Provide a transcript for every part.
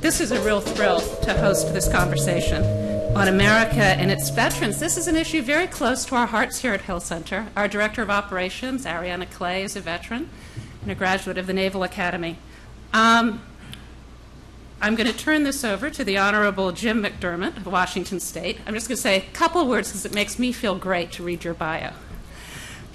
This is a real thrill to host this conversation on America and its veterans. This is an issue very close to our hearts here at Hill Center. Our Director of Operations, Ariana Clay, is a veteran and a graduate of the Naval Academy. I'm going to turn this over to the Honorable Jim McDermott of Washington State. I'm just going to say a couple of words because it makes me feel great to read your bio.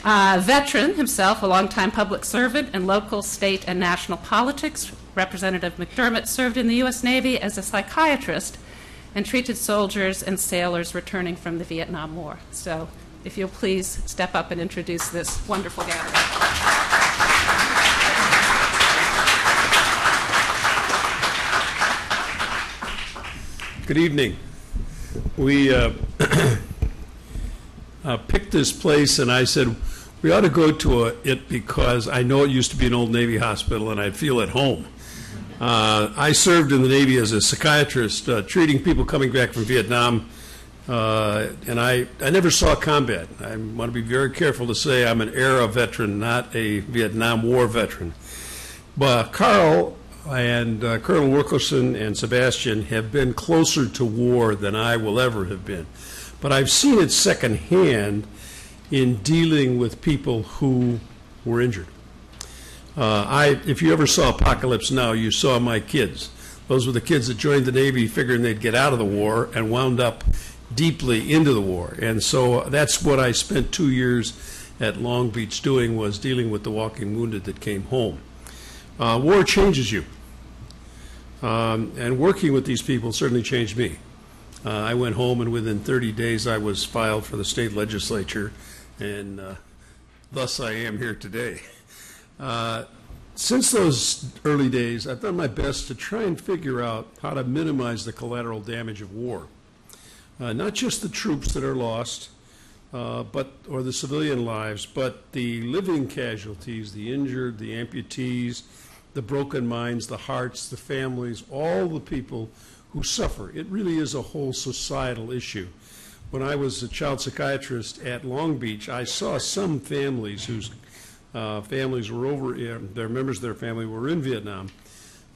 Veteran himself, a longtime public servant in local, state, and national politics, Representative McDermott served in the U.S. Navy as a psychiatrist and treated soldiers and sailors returning from the Vietnam War. So if you'll please step up and introduce this wonderful gathering. Good evening. We picked this place, and I said we ought to go to it because I know it used to be an old Navy hospital, and I feel at home. I served in the Navy as a psychiatrist, treating people coming back from Vietnam, and I never saw combat. I want to be very careful to say I'm an era veteran, not a Vietnam War veteran. But Karl and Colonel Wilkerson and Sebastian have been closer to war than I will ever have been. But I've seen it secondhand in dealing with people who were injured. If you ever saw Apocalypse Now, you saw my kids. Those were the kids that joined the Navy figuring they'd get out of the war and wound up deeply into the war. And so that's what I spent 2 years at Long Beach doing, was dealing with the walking wounded that came home. War changes you. And working with these people certainly changed me. I went home, and within 30 days I was filed for the state legislature, and thus I am here today. Since those early days, I've done my best to try and figure out how to minimize the collateral damage of war. Not just the troops that are lost, or the civilian lives, but the living casualties, the injured, the amputees, the broken minds, the hearts, the families, all the people who suffer. It really is a whole societal issue. When I was a child psychiatrist at Long Beach, I saw some families whose families were over, their members of their family were in Vietnam,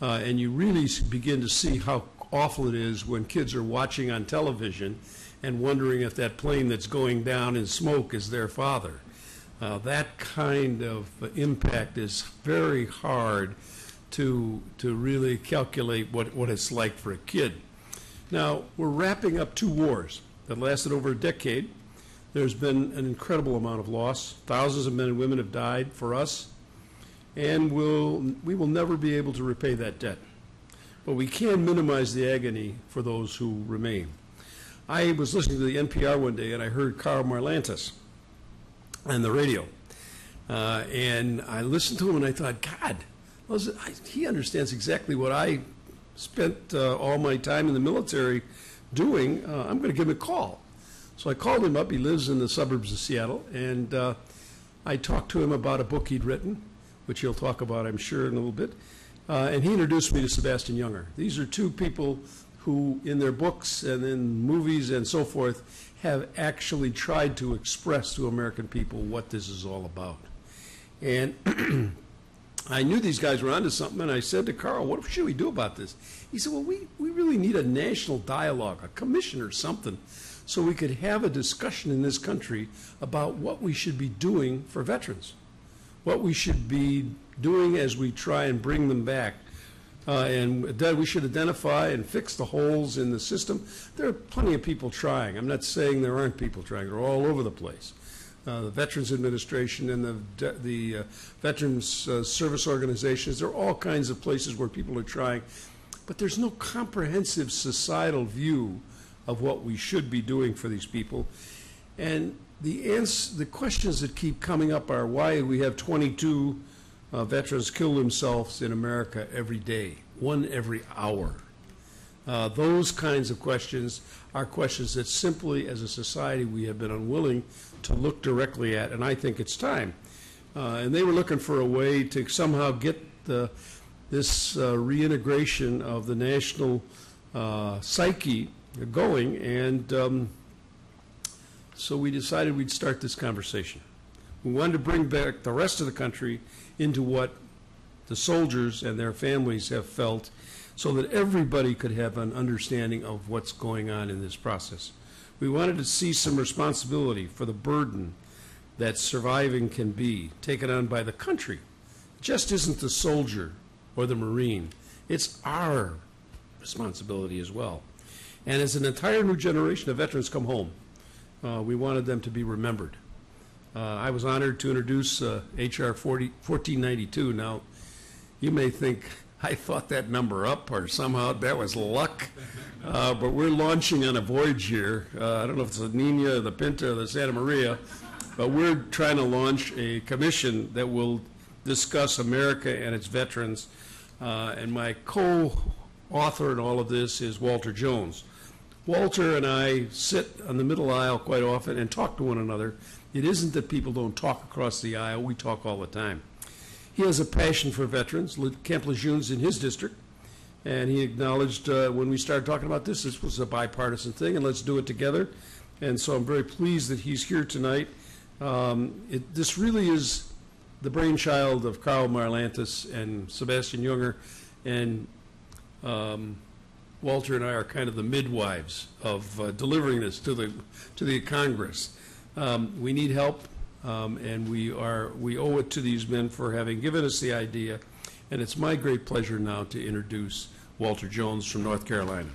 and you really begin to see how awful it is when kids are watching on television and wondering if that plane that's going down in smoke is their father. That kind of impact is very hard to really calculate what it's like for a kid. Now, we're wrapping up 2 wars that lasted over a decade. There's been an incredible amount of loss. Thousands of men and women have died for us, and we will never be able to repay that debt. But we can minimize the agony for those who remain. I was listening to the NPR one day, and I heard Karl Marlantes on the radio. And I listened to him, and I thought, God, he understands exactly what I spent all my time in the military doing. I'm going to give him a call. So I called him up. He lives in the suburbs of Seattle, and I talked to him about a book he'd written, which he'll talk about, I'm sure, in a little bit. And he introduced me to Sebastian Junger. These are 2 people who, in their books and in movies and so forth, have actually tried to express to American people what this is all about. And I knew these guys were onto something, and I said to Karl, what should we do about this? He said, well, we really need a national dialogue, a commission or something, so we could have a discussion in this country about what we should be doing for veterans, what we should be doing as we try and bring them back. And that we should identify and fix the holes in the system. There are plenty of people trying. I'm not saying there aren't people trying. They're all over the place. The Veterans Administration and the Veterans Service Organizations, there are all kinds of places where people are trying. But there's no comprehensive societal view of what we should be doing for these people. And the questions that keep coming up are why we have 22 veterans kill themselves in America every day, 1 every hour. Those kinds of questions are questions that simply as a society we have been unwilling to look directly at, and I think it's time. And they were looking for a way to somehow get this reintegration of the national psyche going, and so we decided we'd start this conversation. We wanted to bring back the rest of the country into what the soldiers and their families have felt, so that everybody could have an understanding of what's going on in this process. We wanted to see some responsibility for the burden that surviving can be taken on by the country. It just isn't the soldier or the Marine. It's our responsibility as well. And as an entire new generation of veterans come home, we wanted them to be remembered. I was honored to introduce H.R. 1492. Now, you may think I thought that number up or somehow that was luck, but we're launching on a voyage here. I don't know if it's the Nina, the Pinta, or the Santa Maria, but we're trying to launch a commission that will discuss America and its veterans. And my co-author in all of this is Walter Jones. Walter and I sit on the middle aisle quite often and talk to one another. It isn't that people don't talk across the aisle. We talk all the time. He has a passion for veterans. Camp Lejeune's in his district, and he acknowledged when we started talking about this was a bipartisan thing, and let's do it together. And so I'm very pleased that he's here tonight. This really is the brainchild of Karl Marlantes and Sebastian Junger, and Walter and I are kind of the midwives of delivering this to the Congress. We need help, and we owe it to these men for having given us the idea. And it's my great pleasure now to introduce Walter Jones from North Carolina.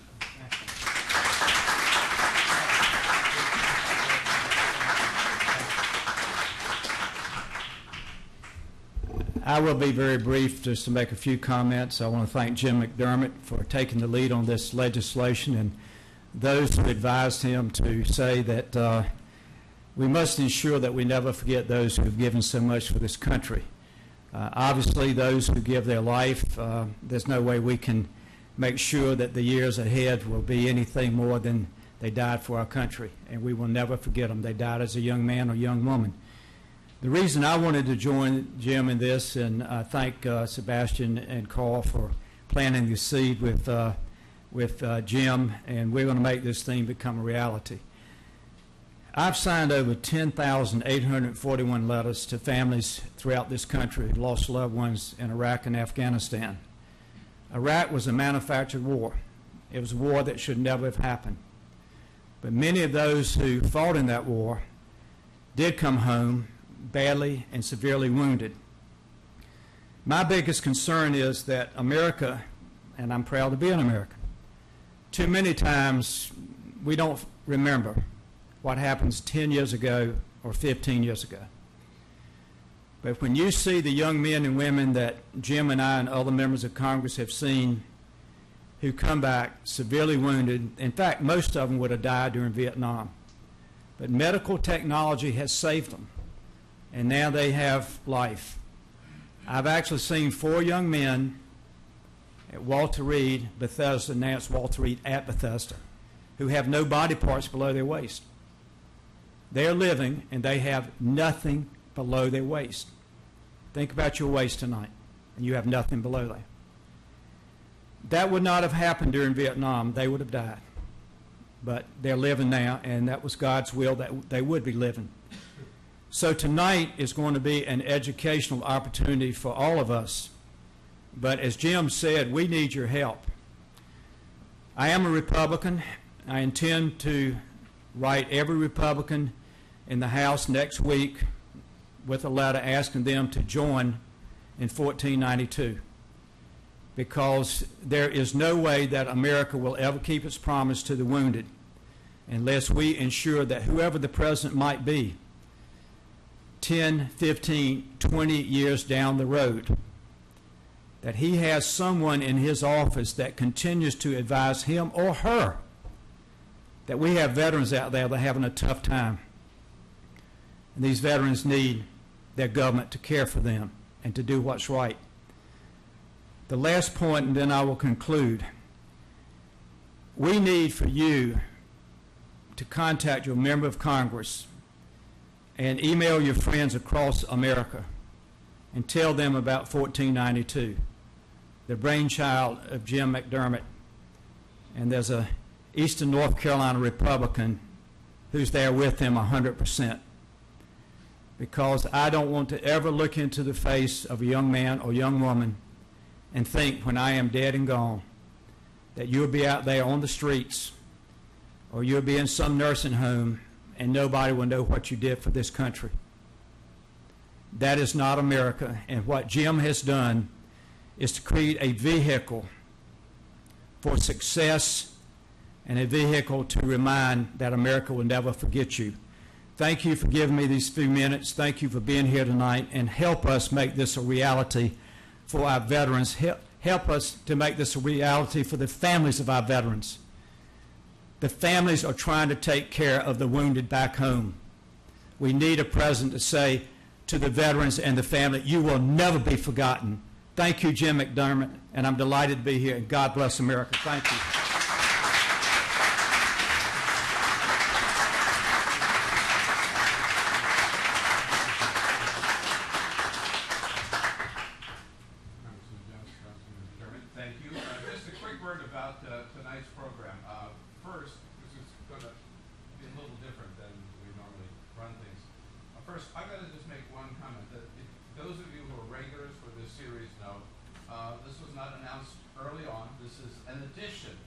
I will be very brief just to make a few comments. I want to thank Jim McDermott for taking the lead on this legislation and those who advised him to say that we must ensure that we never forget those who have given so much for this country. Obviously, those who give their life, there's no way we can make sure that the years ahead will be anything more than they died for our country, and we will never forget them. They died as a young man or young woman. The reason I wanted to join Jim in this, and thank Sebastian and Carl for planting the seed with Jim, and we're going to make this thing become a reality. I've signed over 10,841 letters to families throughout this country who lost loved ones in Iraq and Afghanistan. Iraq was a manufactured war. It was a war that should never have happened. But many of those who fought in that war did come home badly and severely wounded. My biggest concern is that America, and I'm proud to be an American, too many times we don't remember what happens 10 years ago or 15 years ago. But when you see the young men and women that Jim and I and other members of Congress have seen who come back severely wounded, in fact, most of them would have died during Vietnam, but medical technology has saved them, and now they have life. I've actually seen 4 young men at Walter Reed, Bethesda, now it's Walter Reed at Bethesda, who have no body parts below their waist. They're living, and they have nothing below their waist. Think about your waist tonight, and you have nothing below there. That would not have happened during Vietnam. They would have died. But they're living now, and that was God's will that they would be living. So tonight is going to be an educational opportunity for all of us. But as Jim said, we need your help. I am a Republican. I intend to write every Republican in the House next week with a letter asking them to join in 1492, because there is no way that America will ever keep its promise to the wounded unless we ensure that whoever the president might be 10, 15, 20 years down the road, that he has someone in his office that continues to advise him or her. That we have veterans out there that are having a tough time. And these veterans need their government to care for them and to do what's right. The last point, and then I will conclude. We need for you to contact your member of Congress and email your friends across America and tell them about 1492, the brainchild of Jim McDermott. And there's a Eastern North Carolina Republican who's there with him 100%. Because I don't want to ever look into the face of a young man or young woman and think when I am dead and gone that you'll be out there on the streets or you'll be in some nursing home and nobody will know what you did for this country. That is not America. And what Jim has done is to create a vehicle for success and a vehicle to remind that America will never forget you. Thank you for giving me these few minutes. Thank you for being here tonight, and help us make this a reality for our veterans. Help us to make this a reality for the families of our veterans. The families are trying to take care of the wounded back home. We need a president to say to the veterans and the family, you will never be forgotten. Thank you, Jim McDermott, and I'm delighted to be here, and God bless America. Thank you. Thank you. Just a quick word about tonight's program. First, this is going to be a little different than we normally run things. First, I've got to just make one comment that if those of you who are regulars for this series know, this was not announced early on. This is an addition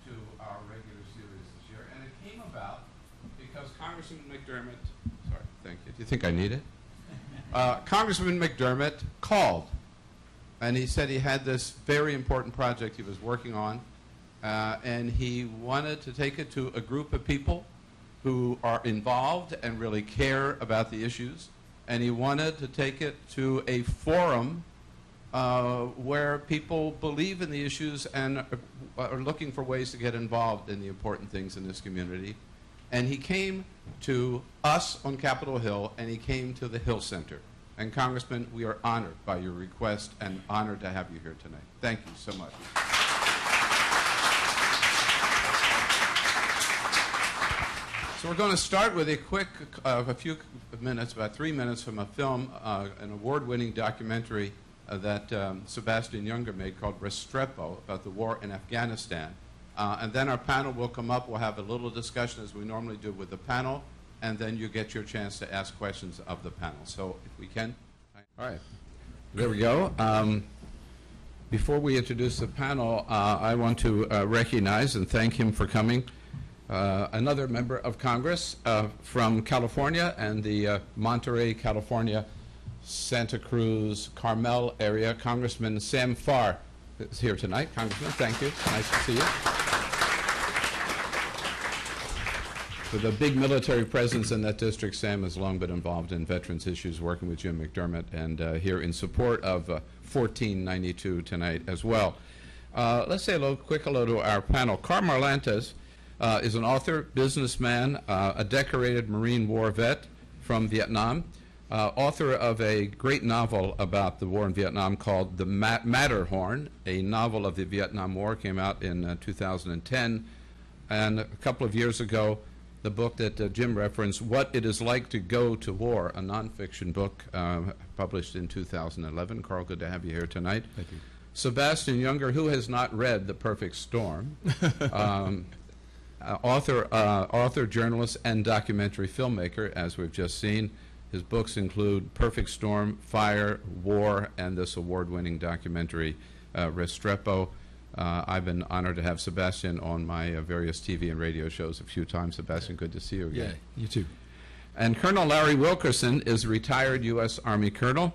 to our regular series this year, and it came about because Congressman McDermott, sorry, thank you. Do you think I need it? Congressman McDermott called. And he said he had this very important project he was working on, and he wanted to take it to a group of people who are involved and really care about the issues, and he wanted to take it to a forum where people believe in the issues and are looking for ways to get involved in the important things in this community. And he came to us on Capitol Hill, and he came to the Hill Center. And Congressman, we are honored by your request and honored to have you here tonight. Thank you so much. So we're going to start with a quick, a few minutes, about 3 minutes, from a film, an award-winning documentary that Sebastian Junger made called Restrepo, about the war in Afghanistan. And then our panel will come up. We'll have a little discussion as we normally do with the panel. And then you get your chance to ask questions of the panel. So if we can. All right. There we go. Before we introduce the panel, I want to recognize and thank him for coming. Another member of Congress from California and the Monterey, California, Santa Cruz, Carmel area, Congressman Sam Farr is here tonight. Congressman, thank you. Nice to see you. With a big military presence in that district, Sam has long been involved in veterans issues, working with Jim McDermott, and here in support of 1492 tonight as well. Let's say a quick hello to our panel. Karl Marlantes is an author, businessman, a decorated Marine War vet from Vietnam, author of a great novel about the war in Vietnam called The Matterhorn, a novel of the Vietnam War, came out in 2010, and a couple of years ago, the book that Jim referenced, What It Is Like to Go to War, a nonfiction book published in 2011. Karl, good to have you here tonight. Thank you. Sebastian Junger, who has not read The Perfect Storm, author, journalist, and documentary filmmaker, as we've just seen. His books include Perfect Storm, Fire, War, and this award-winning documentary, Restrepo. I've been honored to have Sebastian on my various TV and radio shows a few times. Sebastian, good to see you again. Yeah, you too. And Colonel Larry Wilkerson is a retired U.S. Army colonel,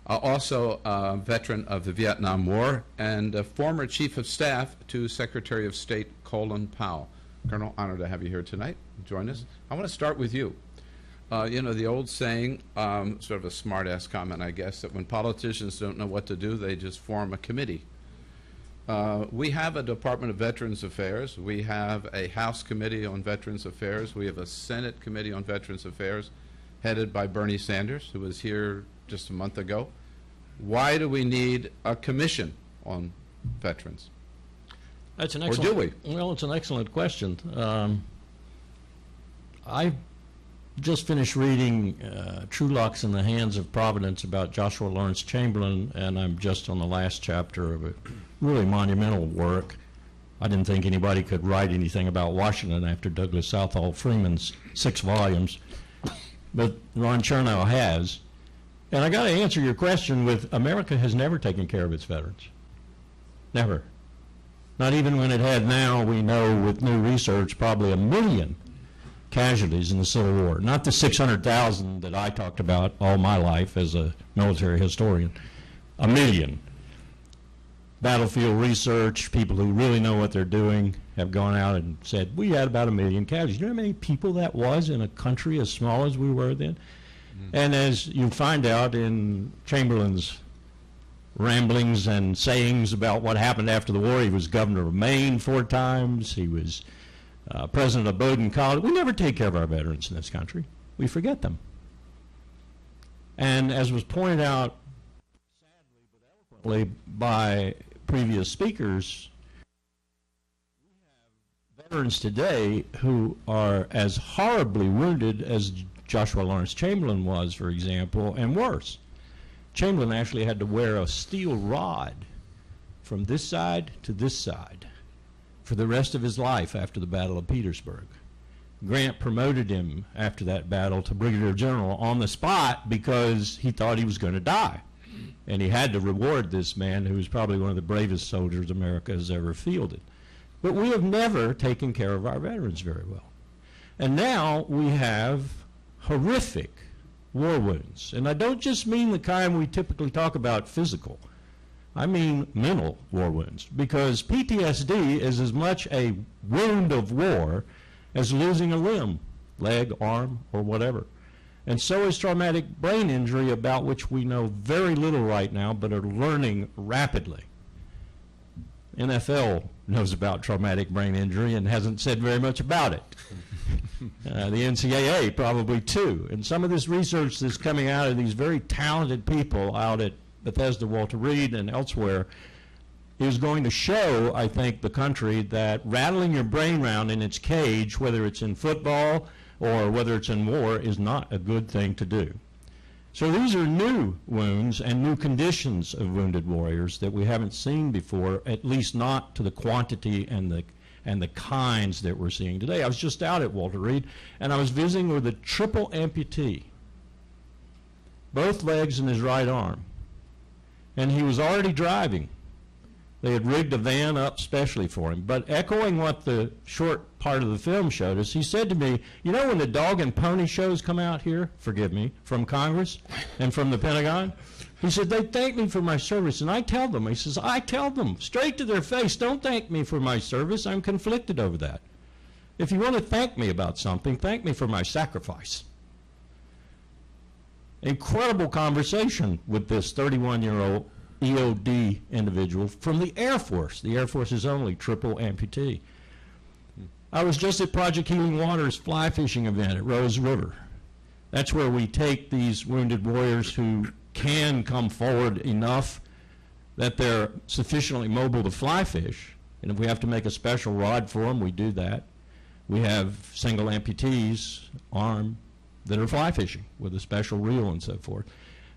also a veteran of the Vietnam War, and a former Chief of Staff to Secretary of State Colin Powell. Colonel, honored to have you here tonight. Join us. I want to start with you. You know, the old saying, sort of a smart-ass comment, I guess, that when politicians don't know what to do, they just form a committee. We have a Department of Veterans Affairs. We have a House Committee on Veterans Affairs. We have a Senate Committee on Veterans Affairs headed by Bernie Sanders, who was here just a month ago. Why do we need a commission on veterans? That's an Or excellent, do we? Well, it's an excellent question. I just finished reading True Locks in the Hands of Providence about Joshua Lawrence Chamberlain, and I'm just on the last chapter of a really monumental work. I didn't think anybody could write anything about Washington after Douglas Southall Freeman's 6 volumes, but Ron Chernow has. And I got to answer your question with America has never taken care of its veterans. Never. Not even when it had now, we know with new research, probably 1 million casualties in the Civil War. Not the 600,000 that I talked about all my life as a military historian. 1 million. Battlefield research, people who really know what they're doing, have gone out and said, we had about 1 million casualties. You know how many people that was in a country as small as we were then? And as you find out in Chamberlain's ramblings and sayings about what happened after the war, he was governor of Maine 4 times, he was president of Bowdoin College. We never take care of our veterans in this country. We forget them. And as was pointed out, sadly but eloquently, by previous speakers, we have veterans today who are as horribly wounded as Joshua Lawrence Chamberlain was, for example, and worse. Chamberlain actually had to wear a steel rod from this side to this side for the rest of his life after the Battle of Petersburg. Grant promoted him after that battle to brigadier general on the spot because he thought he was going to die. And he had to reward this man who was probably one of the bravest soldiers America has ever fielded. But we have never taken care of our veterans very well. And now we have horrific war wounds. And I don't just mean the kind we typically talk about physical. I mean mental war wounds, because PTSD is as much a wound of war as losing a limb, leg, arm, or whatever. And so is traumatic brain injury, about which we know very little right now, but are learning rapidly. NFL knows about traumatic brain injury and hasn't said very much about it. The NCAA probably too. And some of this research that's coming out of these very talented people out at Bethesda, Walter Reed, and elsewhere is going to show, I think, the country that rattling your brain around in its cage, whether it's in football or whether it's in war, is not a good thing to do. So these are new wounds and new conditions of wounded warriors that we haven't seen before, at least not to the quantity and the kinds that we're seeing today. I was just out at Walter Reed, and I was visiting with a triple amputee, both legs and his right arm. And he was already driving. They had rigged a van up specially for him. But echoing what the short part of the film showed us, he said to me, you know when the dog and pony shows come out here, forgive me, from Congress and from the Pentagon? He said, they thank me for my service. And I tell them, he says, I tell them straight to their face, don't thank me for my service. I'm conflicted over that. If you want to thank me about something, thank me for my sacrifice. Incredible conversation with this 31-year-old EOD individual from the Air Force. The Air Force's only triple amputee. I was just at Project Healing Waters fly fishing event at Rose River. That's where we take these wounded warriors who can come forward enough that they're sufficiently mobile to fly fish. And if we have to make a special rod for them, we do that. We have single amputees, armed, that are fly fishing with a special reel and so forth.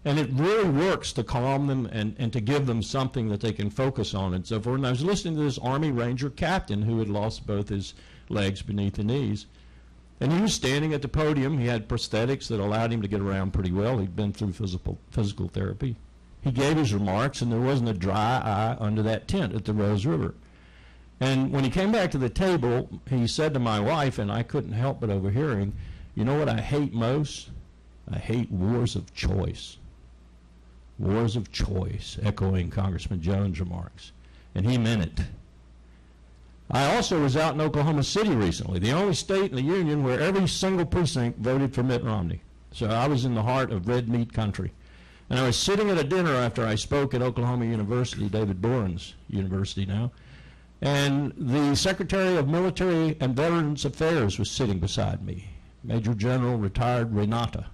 And it really works to calm them and to give them something that they can focus on and so forth. And I was listening to this Army Ranger captain who had lost both his legs beneath the knees. And he was standing at the podium. He had prosthetics that allowed him to get around pretty well. He'd been through physical therapy. He gave his remarks, and there wasn't a dry eye under that tent at the Rose River. And when he came back to the table, he said to my wife, and I couldn't help but overhearing, you know what I hate most? I hate wars of choice. Wars of choice, echoing Congressman Jones' remarks. And he meant it. I also was out in Oklahoma City recently, the only state in the union where every single precinct voted for Mitt Romney. So I was in the heart of red meat country. And I was sitting at a dinner after I spoke at Oklahoma University, David Boren's university now, and the Secretary of Military and Veterans Affairs was sitting beside me, Major General retired Renata.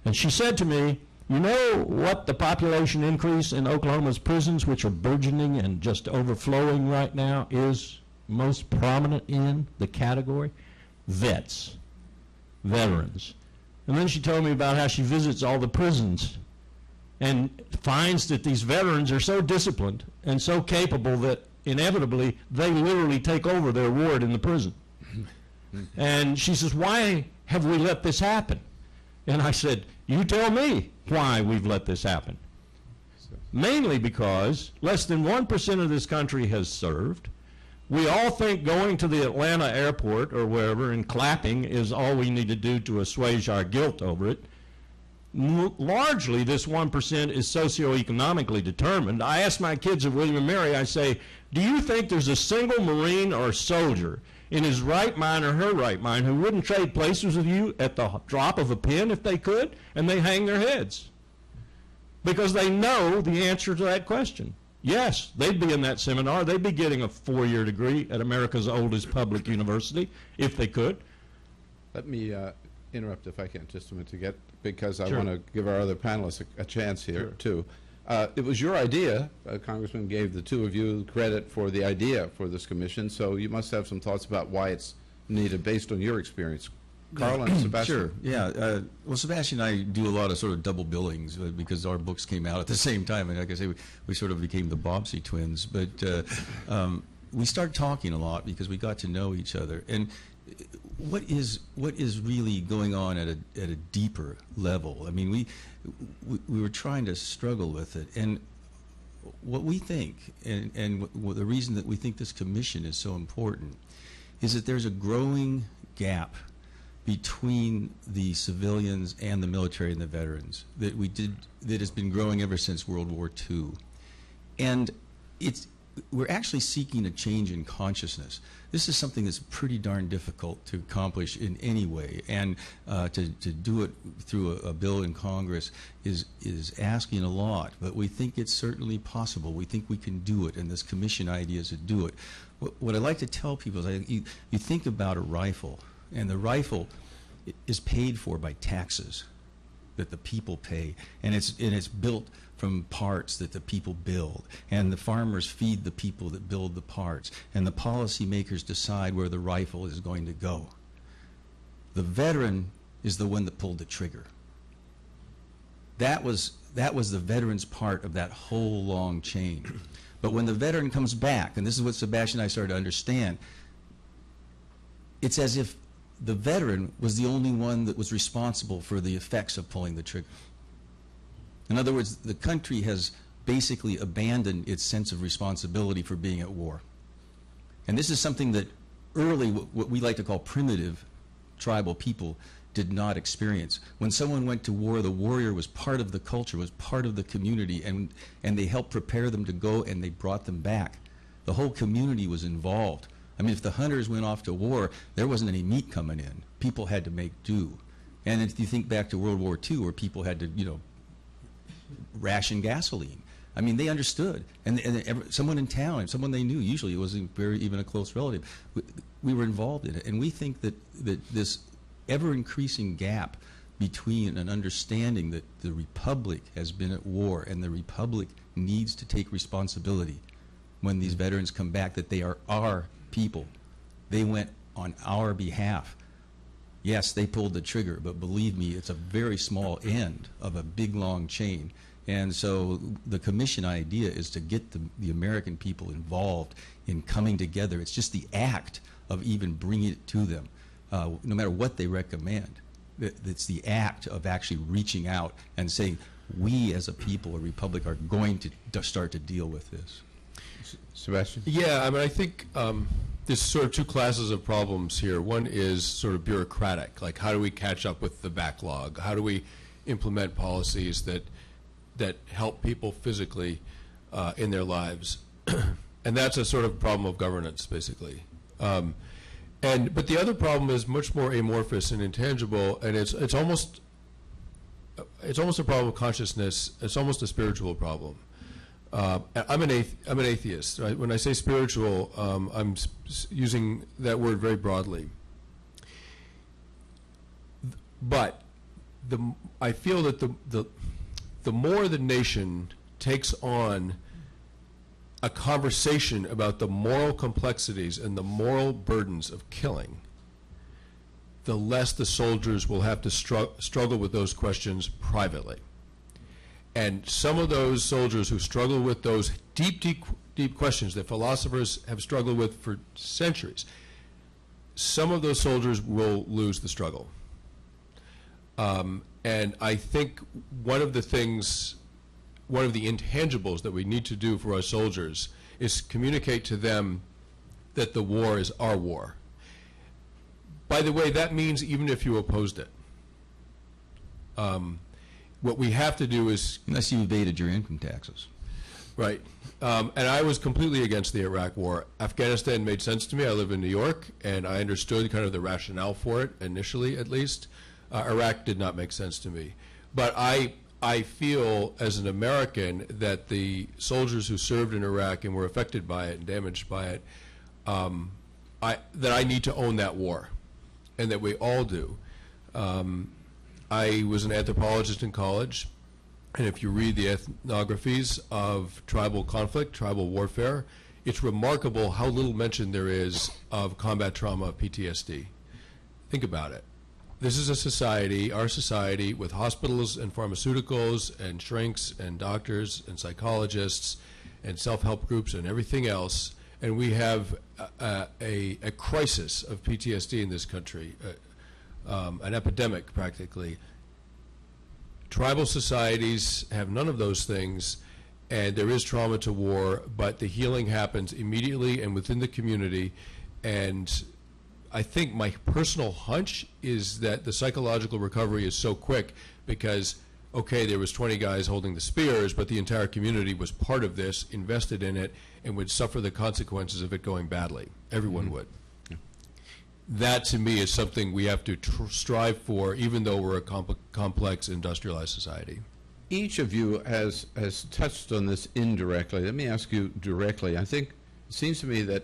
And she said to me, you know what the population increase in Oklahoma's prisons, which are burgeoning and just overflowing right now, is most prominent in the category? Vets, veterans. And then she told me about how she visits all the prisons and finds that these veterans are so disciplined and so capable that inevitably they literally take over their ward in the prison. And she says, why have we let this happen? And I said, you tell me why we've let this happen. Mainly because less than 1% of this country has served. We all think going to the Atlanta airport or wherever and clapping is all we need to do to assuage our guilt over it. Largely, this 1% is socioeconomically determined. I ask my kids at William & Mary, I say, do you think there's a single Marine or soldier in his right mind or her right mind who wouldn't trade places with you at the drop of a pin if they could? And they hang their heads because they know the answer to that question. Yes, they'd be in that seminar. They'd be getting a 4-year degree at America's oldest public university if they could. Let me interrupt if I can just a minute because I Sure. want to give our other panelists a chance here Sure. too. It was your idea. Congressman gave the two of you credit for the idea for this commission, so you must have some thoughts about why it's needed based on your experience. Carl and Sebastian. Sure, yeah. Well, Sebastian and I do a lot of sort of double billings because our books came out at the same time. And like I say, we sort of became the Bobbsey twins. But we started talking a lot because we got to know each other. And what is really going on at a deeper level? I mean, we were trying to struggle with it. And what we think, and the reason that we think this commission is so important, is that there's a growing gap between the civilians and the military and the veterans that has been growing ever since World War II. And we're actually seeking a change in consciousness. This is something that's pretty darn difficult to accomplish in any way, and to do it through a bill in Congress is asking a lot, but we think it's certainly possible. We think we can do it, and this commission idea is to do it. What I like to tell people is you think about a rifle, and the rifle is paid for by taxes that the people pay, and it's built from parts that the people build, and the farmers feed the people that build the parts, and the policymakers decide where the rifle is going to go. The veteran is the one that pulled the trigger. That was the veteran's part of that whole long chain. But when the veteran comes back, and this is what Sebastian and I started to understand, it's as if the veteran was the only one that was responsible for the effects of pulling the trigger. In other words, the country has basically abandoned its sense of responsibility for being at war. And this is something that early, what we like to call primitive tribal people did not experience. When someone went to war, the warrior was part of the culture, was part of the community, and they helped prepare them to go, and they brought them back. The whole community was involved. I mean, if the hunters went off to war, there wasn't any meat coming in. People had to make do. And if you think back to World War II, where people had to, ration gasoline. I mean, they understood. And someone in town, someone they knew, usually it wasn't even a close relative, we were involved in it. And we think that this ever-increasing gap between an understanding that the Republic has been at war and the Republic needs to take responsibility when these veterans come back, that they are our people. They went on our behalf. Yes, they pulled the trigger, but believe me, it's a very small end of a big, long chain. And so the commission idea is to get the American people involved in coming together. It's just the act of even bringing it to them, no matter what they recommend. It's the act of actually reaching out and saying, we as a people, a republic, are going to start to deal with this. Sebastian? Yeah, I mean, I think there's sort of two classes of problems here. One is sort of bureaucratic, like how do we catch up with the backlog? How do we implement policies that help people physically in their lives? And that's a sort of problem of governance, basically. But the other problem is much more amorphous and intangible, and it's almost a problem of consciousness. It's almost a spiritual problem. I'm an atheist. Right? When I say spiritual, I'm using that word very broadly. But I feel that the more the nation takes on a conversation about the moral complexities and the moral burdens of killing, the less the soldiers will have to struggle with those questions privately. And some of those soldiers who struggle with those deep questions that philosophers have struggled with for centuries, some of those soldiers will lose the struggle. And I think one of the things one of the intangibles that we need to do for our soldiers is communicate to them that the war is our war. By the way, that means even if you opposed it. What we have to do is... Unless you evaded your income taxes. Right. And I was completely against the Iraq War. Afghanistan made sense to me. I live in New York, and I understood kind of the rationale for it, initially at least. Iraq did not make sense to me. But I feel, as an American, that the soldiers who served in Iraq and were affected by it and damaged by it, that I need to own that war, and that we all do. I was an anthropologist in college, and if you read the ethnographies of tribal conflict, tribal warfare, it's remarkable how little mention there is of combat trauma, PTSD. Think about it. This is a society, our society, with hospitals and pharmaceuticals and shrinks and doctors and psychologists and self-help groups and everything else, and we have a crisis of PTSD in this country, an epidemic practically. Tribal societies have none of those things, and there is trauma to war, but the healing happens immediately and within the community. And I think my personal hunch is that the psychological recovery is so quick because, okay, there was 20 guys holding the spears, but the entire community was part of this, invested in it, and would suffer the consequences of it going badly. Everyone would. That, to me, is something we have to strive for, even though we're a complex, industrialized society. Each of you has touched on this indirectly. Let me ask you directly. I think it seems to me that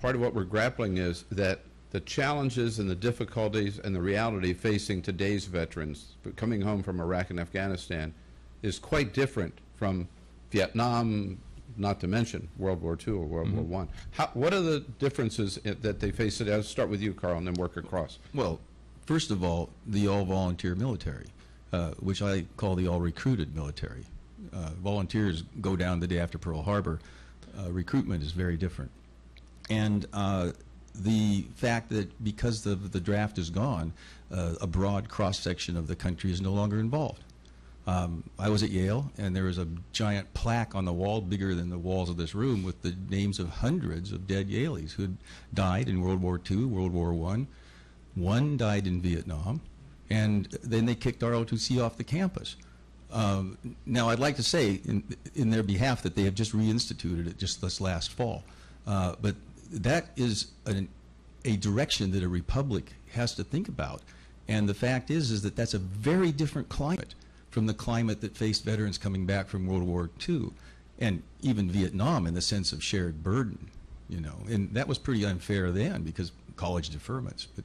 part of what we're grappling is that the challenges and the difficulties and the reality facing today's veterans coming home from Iraq and Afghanistan is quite different from Vietnam, not to mention World War II or World War I. What are the differences that they face today? I'll start with you, Carl, and then work across. Well, first of all, the all-volunteer military, which I call the all-recruited military. Volunteers go down the day after Pearl Harbor. Recruitment is very different. And the fact that because the draft is gone, a broad cross-section of the country is no longer involved. I was at Yale, and there was a giant plaque on the wall, bigger than the walls of this room, with the names of hundreds of dead Yaleys who had died in World War II, World War I. One died in Vietnam, and then they kicked ROTC off the campus. Now, I'd like to say in their behalf that they have just reinstituted it just this last fall. But that is a direction that a republic has to think about. And the fact is that that's a very different climate from the climate that faced veterans coming back from World War II, and even Vietnam in the sense of shared burden, you know. And that was pretty unfair then because college deferments. But,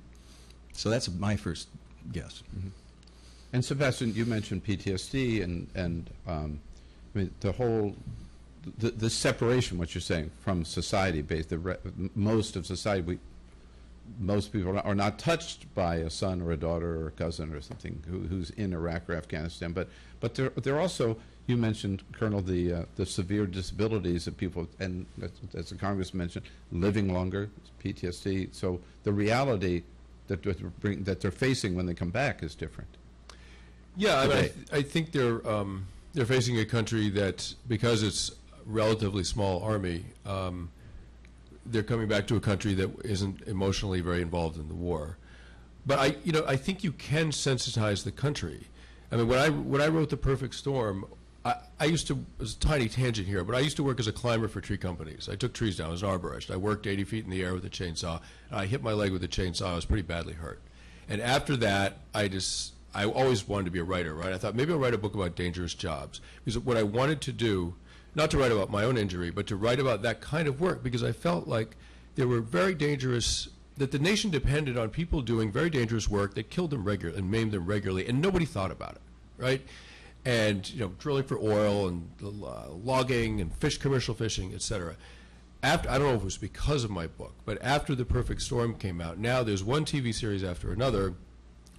so that's my first guess. Mm-hmm. And Sebastian, you mentioned PTSD and I mean, the whole, the separation, what you're saying, from society-based, most of society, most people are not touched by a son or a daughter or a cousin or something who's in Iraq or Afghanistan, but they're also, you mentioned, Colonel, the severe disabilities that people, and as the Congressman mentioned, living longer, PTSD. So the reality that they're facing when they come back is different. Yeah, I mean, I think they're facing a country that, because it's a relatively small army, they're coming back to a country that isn't emotionally very involved in the war. But I think you can sensitize the country. I mean, when I wrote The Perfect Storm, I used to, it was a tiny tangent here, but I used to work as a climber for tree companies. I took trees down, I was an arborist. I worked 80 feet in the air with a chainsaw, and I hit my leg with a chainsaw. I was pretty badly hurt. And after that, I always wanted to be a writer, right? I thought maybe I'll write a book about dangerous jobs. Because what I wanted to do, not to write about my own injury, but to write about that kind of work, because I felt like there were very dangerous, that the nation depended on people doing very dangerous work that killed them regularly and maimed them regularly, and nobody thought about it, right? And, you know, drilling for oil and logging and commercial fishing, et cetera. After, I don't know if it was because of my book, but after The Perfect Storm came out, now there's one TV series after another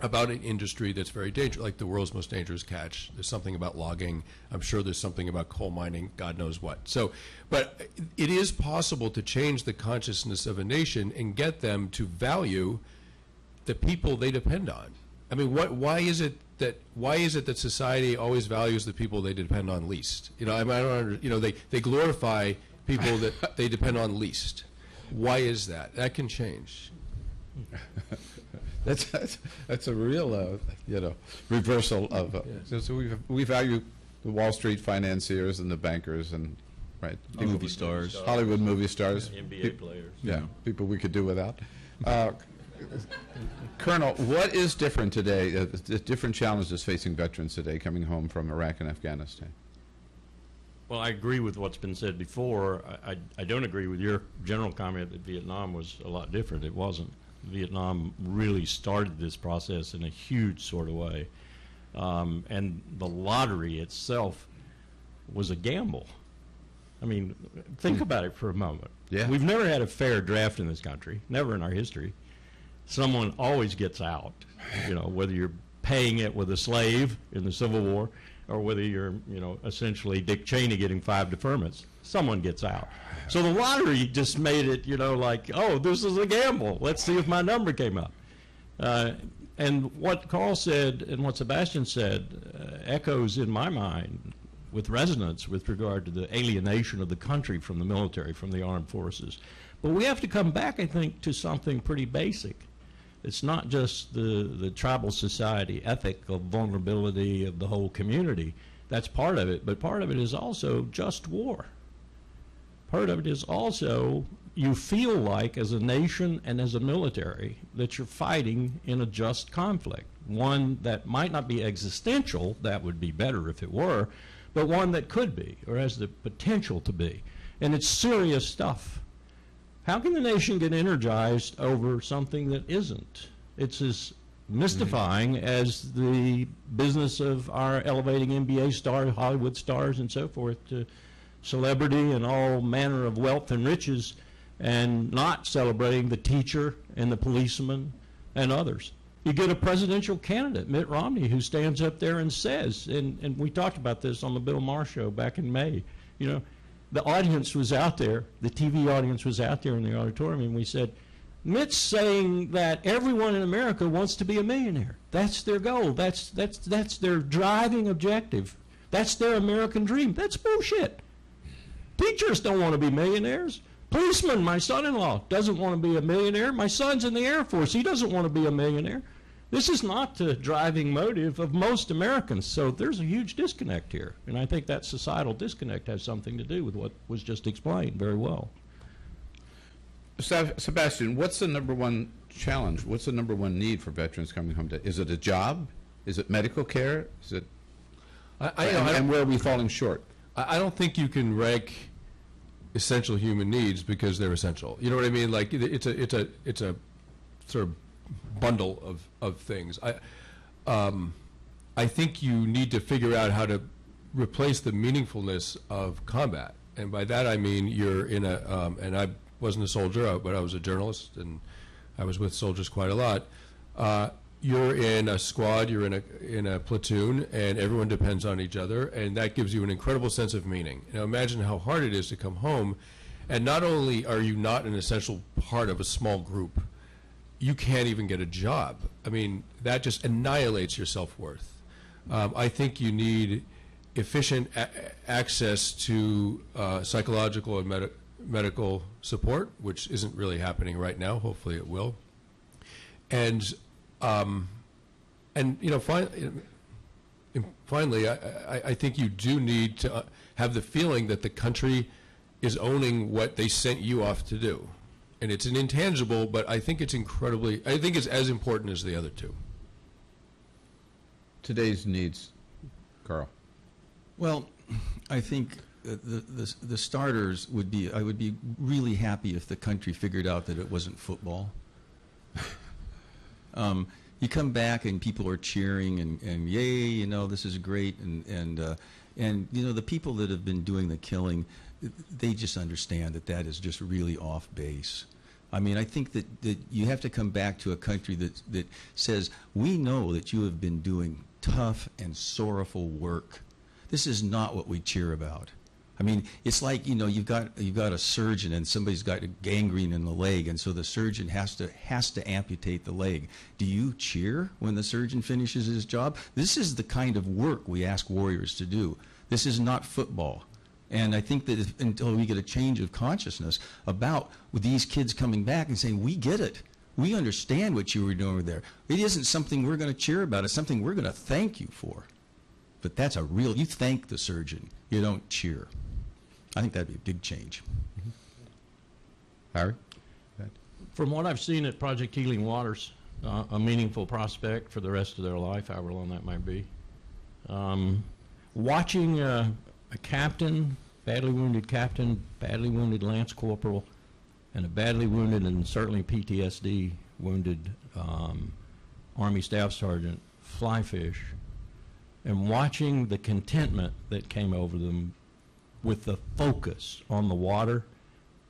about an industry that's very dangerous, like the world's most dangerous catch. There's something about logging. I'm sure there's something about coal mining, God knows what. So, but it is possible to change the consciousness of a nation and get them to value the people they depend on. I mean, why is it why is it that society always values the people they depend on least? You know, I don't they glorify people that they depend on least. Why is that? That can change. That's a real reversal of so we value the Wall Street financiers and the bankers and Movie stars, Hollywood movie stars, NBA players. Yeah, people we could do without. Colonel, what is different today, the different challenges facing veterans today coming home from Iraq and Afghanistan? Well, I agree with what's been said before. I don't agree with your general comment that Vietnam was a lot different. It wasn't. Vietnam really started this process in a huge sort of way. And the lottery itself was a gamble. I mean, think about it for a moment. Yeah. We've never had a fair draft in this country, never in our history. Someone always gets out, whether you're paying it with a slave in the Civil War or whether you're, essentially Dick Cheney getting 5 deferments, someone gets out. So the lottery just made it, like, oh, this is a gamble. Let's see if my number came up. And what Karl said and what Sebastian said echoes in my mind with resonance with regard to the alienation of the country from the military, from the armed forces. But we have to come back, I think, to something pretty basic. It's not just the tribal society ethic of vulnerability of the whole community. That's part of it, but part of it is also just war. Part of it is also you feel like, as a nation and as a military, that you're fighting in a just conflict, one that might not be existential, that would be better if it were, but one that could be, or has the potential to be. And it's serious stuff. How can the nation get energized over something that isn't? It's as mystifying as the business of our elevating NBA stars, Hollywood stars, and so forth to celebrity and all manner of wealth and riches, and not celebrating the teacher and the policeman and others. You get a presidential candidate, Mitt Romney, who stands up there and says, and we talked about this on the Bill Maher show back in May, the audience was out there, the TV audience was out there in the auditorium, and we said, Mitt's saying that everyone in America wants to be a millionaire. That's their goal. That's their driving objective. That's their American dream. That's bullshit. Teachers don't want to be millionaires. Policeman, my son-in-law, doesn't want to be a millionaire. My son's in the Air Force. He doesn't want to be a millionaire. This is not the driving motive of most Americans. So there's a huge disconnect here. And I think that societal disconnect has something to do with what was just explained very well. Sebastian, what's the number one challenge? What's the number one need for veterans coming home? Is it a job? Is it medical care? Is it? And where are we falling short? I don't think you can rank essential human needs because they're essential. You know what I mean? Like it's a sort of bundle of things. I think you need to figure out how to replace the meaningfulness of combat, and by that I mean you're in a and I wasn't a soldier, but I was a journalist, and I was with soldiers quite a lot. You're in a squad, you're in a platoon, and everyone depends on each other, and that gives you an incredible sense of meaning. Now imagine how hard it is to come home, and not only are you not an essential part of a small group, you can't even get a job. I mean, that just annihilates your self-worth. I think you need efficient access to psychological and medical support, which isn't really happening right now. Hopefully it will. And finally, I think you do need to have the feeling that the country is owning what they sent you off to do. And it's an intangible, but I think it's as important as the other two. Today's needs, Karl. Well, I think the starters would be, I would be really happy if the country figured out that it wasn't football. You come back and people are cheering and yay, this is great, and the people that have been doing the killing, they just understand that is just really off base. I mean, I think that you have to come back to a country that says, we know that you have been doing tough and sorrowful work. This is not what we cheer about. I mean, it's like, you've got a surgeon and somebody's got a gangrene in the leg, and so the surgeon has to amputate the leg. Do you cheer when the surgeon finishes his job? This is the kind of work we ask warriors to do. This is not football. And I think that until we get a change of consciousness about these kids coming back and saying, we get it. We understand what you were doing over there. It isn't something we're going to cheer about. It's something we're going to thank you for. But that's you thank the surgeon. You don't cheer. I think that'd be a big change. Mm-hmm. Harry? From what I've seen at Project Healing Waters, a meaningful prospect for the rest of their life, however long that might be. Watching a captain, badly wounded lance corporal, and a badly wounded and certainly PTSD wounded Army Staff Sergeant fly fish, and watching the contentment that came over them with the focus on the water,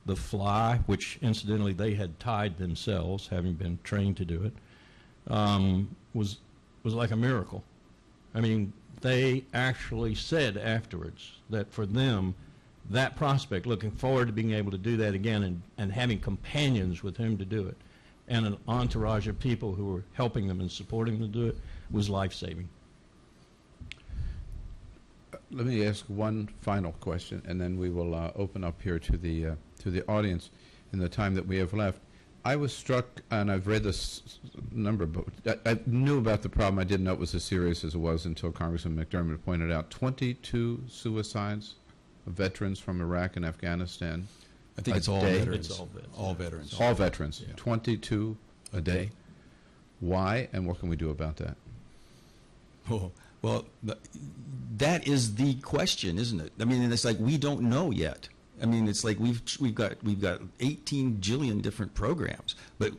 the fly, which incidentally they had tied themselves, having been trained to do it, was like a miracle. I mean, they actually said afterwards that for them, that prospect, looking forward to being able to do that again and having companions with whom to do it, and an entourage of people who were helping them and supporting them to do it, was life-saving. Let me ask one final question, and then we will open up here to the audience in the time that we have left. I was struck, and I've read this number of books. I knew about the problem. I didn't know it was as serious as it was until Congressman McDermott pointed out 22 suicides of veterans from Iraq and Afghanistan. I think it's all day. veterans. It's all veterans. All veterans. All veterans. Yeah. 22 a day. Why, and what can we do about that? Oh, well, that is the question, isn't it? I mean, it's like we don't know yet. I mean, it's like we've got 18 jillion different programs, but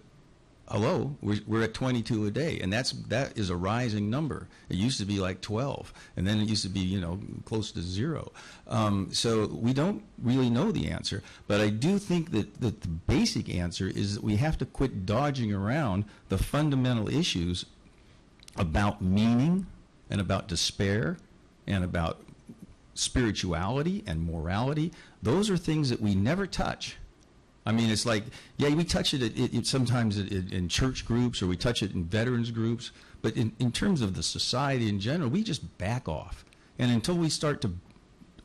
hello, we're at 22 a day, and that is a rising number. It used to be like 12, and then it used to be close to 0. So we don't really know the answer, but I do think that the basic answer is that we have to quit dodging around the fundamental issues about meaning and about despair and about spirituality and morality. Those are things that we never touch. I mean, it's like, yeah, we touch it sometimes in church groups, or we touch it in veterans groups, but in terms of the society in general, we just back off. And until we start to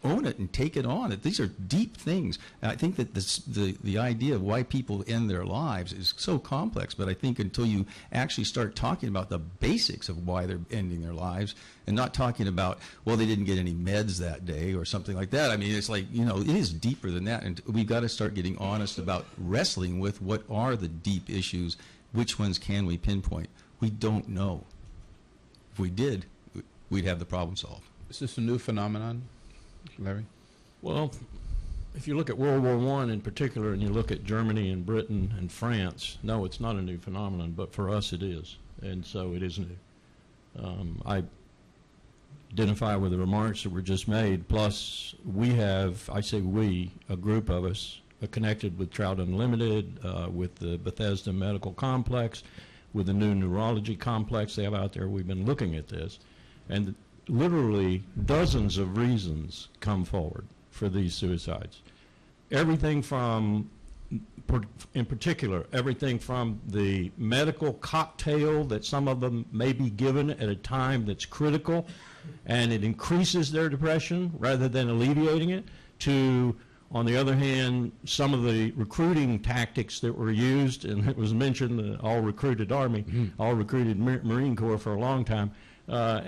own it and take it on, these are deep things. And I think that the idea of why people end their lives is so complex, but I think until you actually start talking about the basics of why they're ending their lives, and not talking about, well, they didn't get any meds that day or something like that. I mean, it's like, it is deeper than that, and we've got to start getting honest about wrestling with what are the deep issues, which ones can we pinpoint. We don't know. If we did, we'd have the problem solved. Is this a new phenomenon, Larry? Well, if you look at World War I in particular, and you look at Germany and Britain and France, no, it's not a new phenomenon, but for us it is, and so it is new. I identify with the remarks that were just made, plus we have, I say we, a group of us connected with Trout Unlimited, with the Bethesda Medical Complex, with the new neurology complex they have out there. We've been looking at this, and literally dozens of reasons come forward for these suicides. Everything from, in particular, everything from the medical cocktail that some of them may be given at a time that's critical and it increases their depression rather than alleviating it, to, on the other hand, some of the recruiting tactics that were used, and it was mentioned, the all-recruited Army, all-recruited Marine Corps for a long time,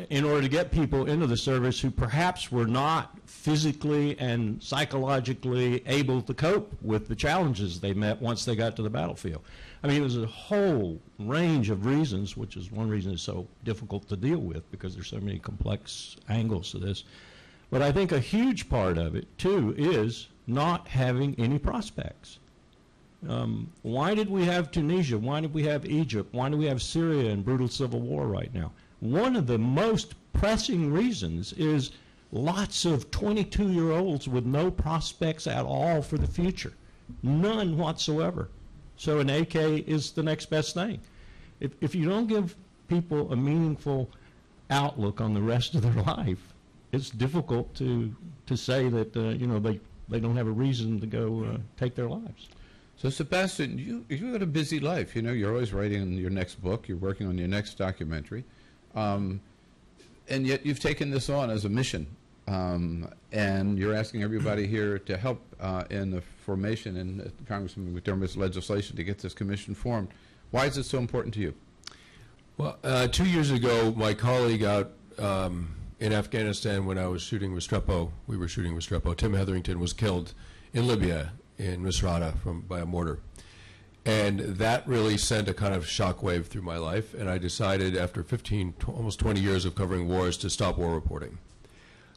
in order to get people into the service who perhaps were not physically and psychologically able to cope with the challenges they met once they got to the battlefield. I mean, it was a whole range of reasons, which is one reason it's so difficult to deal with, because there's so many complex angles to this. But I think a huge part of it, too, is not having any prospects. Why did we have Tunisia? Why did we have Egypt? Why do we have Syria in brutal civil war right now? One of the most pressing reasons is lots of 22-year-olds with no prospects at all for the future. None whatsoever. So an AK is the next best thing. If you don't give people a meaningful outlook on the rest of their life, it's difficult to say that you know, they don't have a reason to go take their lives. So, Sebastian, you got a busy life. You know, you're always writing your next book. You're working on your next documentary. And yet you've taken this on as a mission. And you're asking everybody here to help in the formation in Congressman McDermott's legislation to get this commission formed. Why is it so important to you? Well, 2 years ago, my colleague out in Afghanistan, when I was shooting Restrepo, we were shooting Restrepo, Tim Hetherington was killed in Libya, in Misrata, by a mortar. And that really sent a kind of shockwave through my life, and I decided after almost 20 years of covering wars to stop war reporting.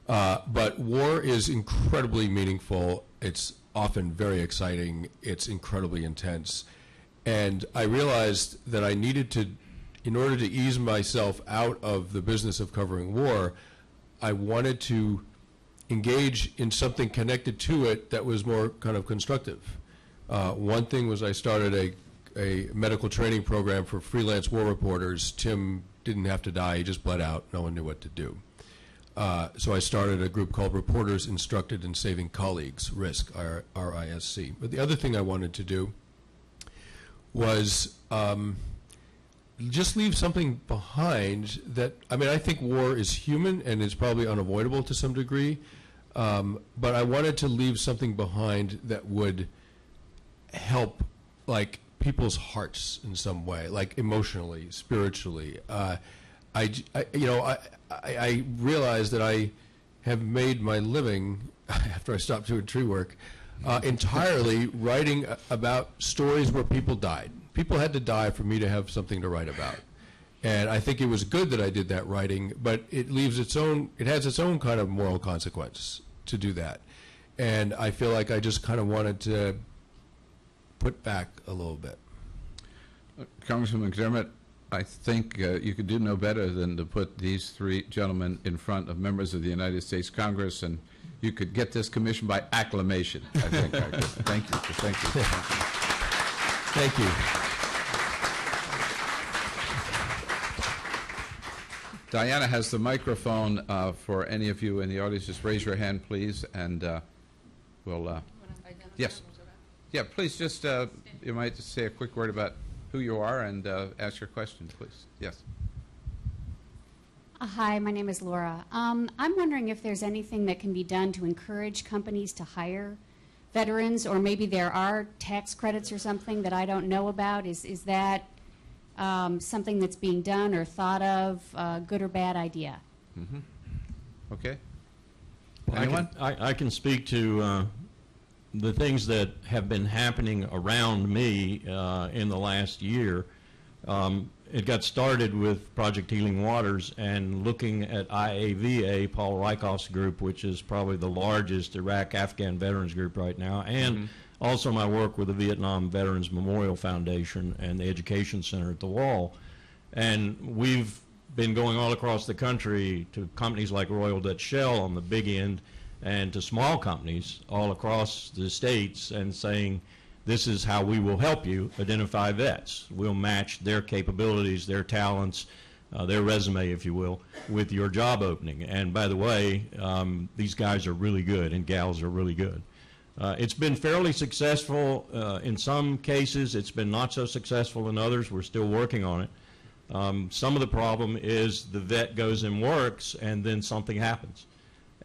But war is incredibly meaningful. It's often very exciting. It's incredibly intense. And I realized that I needed to, in order to ease myself out of the business of covering war, I wanted to engage in something connected to it that was more kind of constructive. One thing was I started a medical training program for freelance war reporters. Tim didn't have to die. He just bled out. No one knew what to do. So I started a group called Reporters Instructed in Saving Colleagues, RISC, R-I-S-C. But the other thing I wanted to do was just leave something behind that, I mean, I think war is human and it's probably unavoidable to some degree, but I wanted to leave something behind that would help, like, people's hearts in some way, like emotionally, spiritually. I realized that I have made my living, after I stopped doing tree work, entirely writing about stories where people died. People had to die for me to have something to write about. And I think it was good that I did that writing, but it has its own kind of moral consequence to do that. And I feel like I just kind of wanted to put back a little bit. Congressman McDermott, I think you could do no better than to put these three gentlemen in front of members of the United States Congress, and you could get this commission by acclamation, I think. Thank you. Thank you. Thank you. Diana has the microphone for any of you in the audience. Just raise your hand, please, and we'll... yes. Yeah, please just, you might just say a quick word about who you are and ask your question, please. Yes. Hi, my name is Laura. I'm wondering if there's anything that can be done to encourage companies to hire veterans, or maybe there are tax credits or something that I don't know about. Is that something that's being done or thought of, good or bad idea? Mm-hmm. Okay. Well, Anyone? I can speak to the things that have been happening around me in the last year. It got started with Project Healing Waters and looking at IAVA, Paul Reichoff's group, which is probably the largest Iraq-Afghan veterans group right now, and also my work with the Vietnam Veterans Memorial Foundation and the Education Center at the Wall. And we've been going all across the country to companies like Royal Dutch Shell on the big end, and to small companies all across the states, and saying, this is how we will help you identify vets. We'll match their capabilities, their talents, their resume, if you will, with your job opening. And by the way, these guys are really good and gals are really good. It's been fairly successful in some cases. It's been not so successful in others. We're still working on it. Some of the problem is the vet goes and works and then something happens.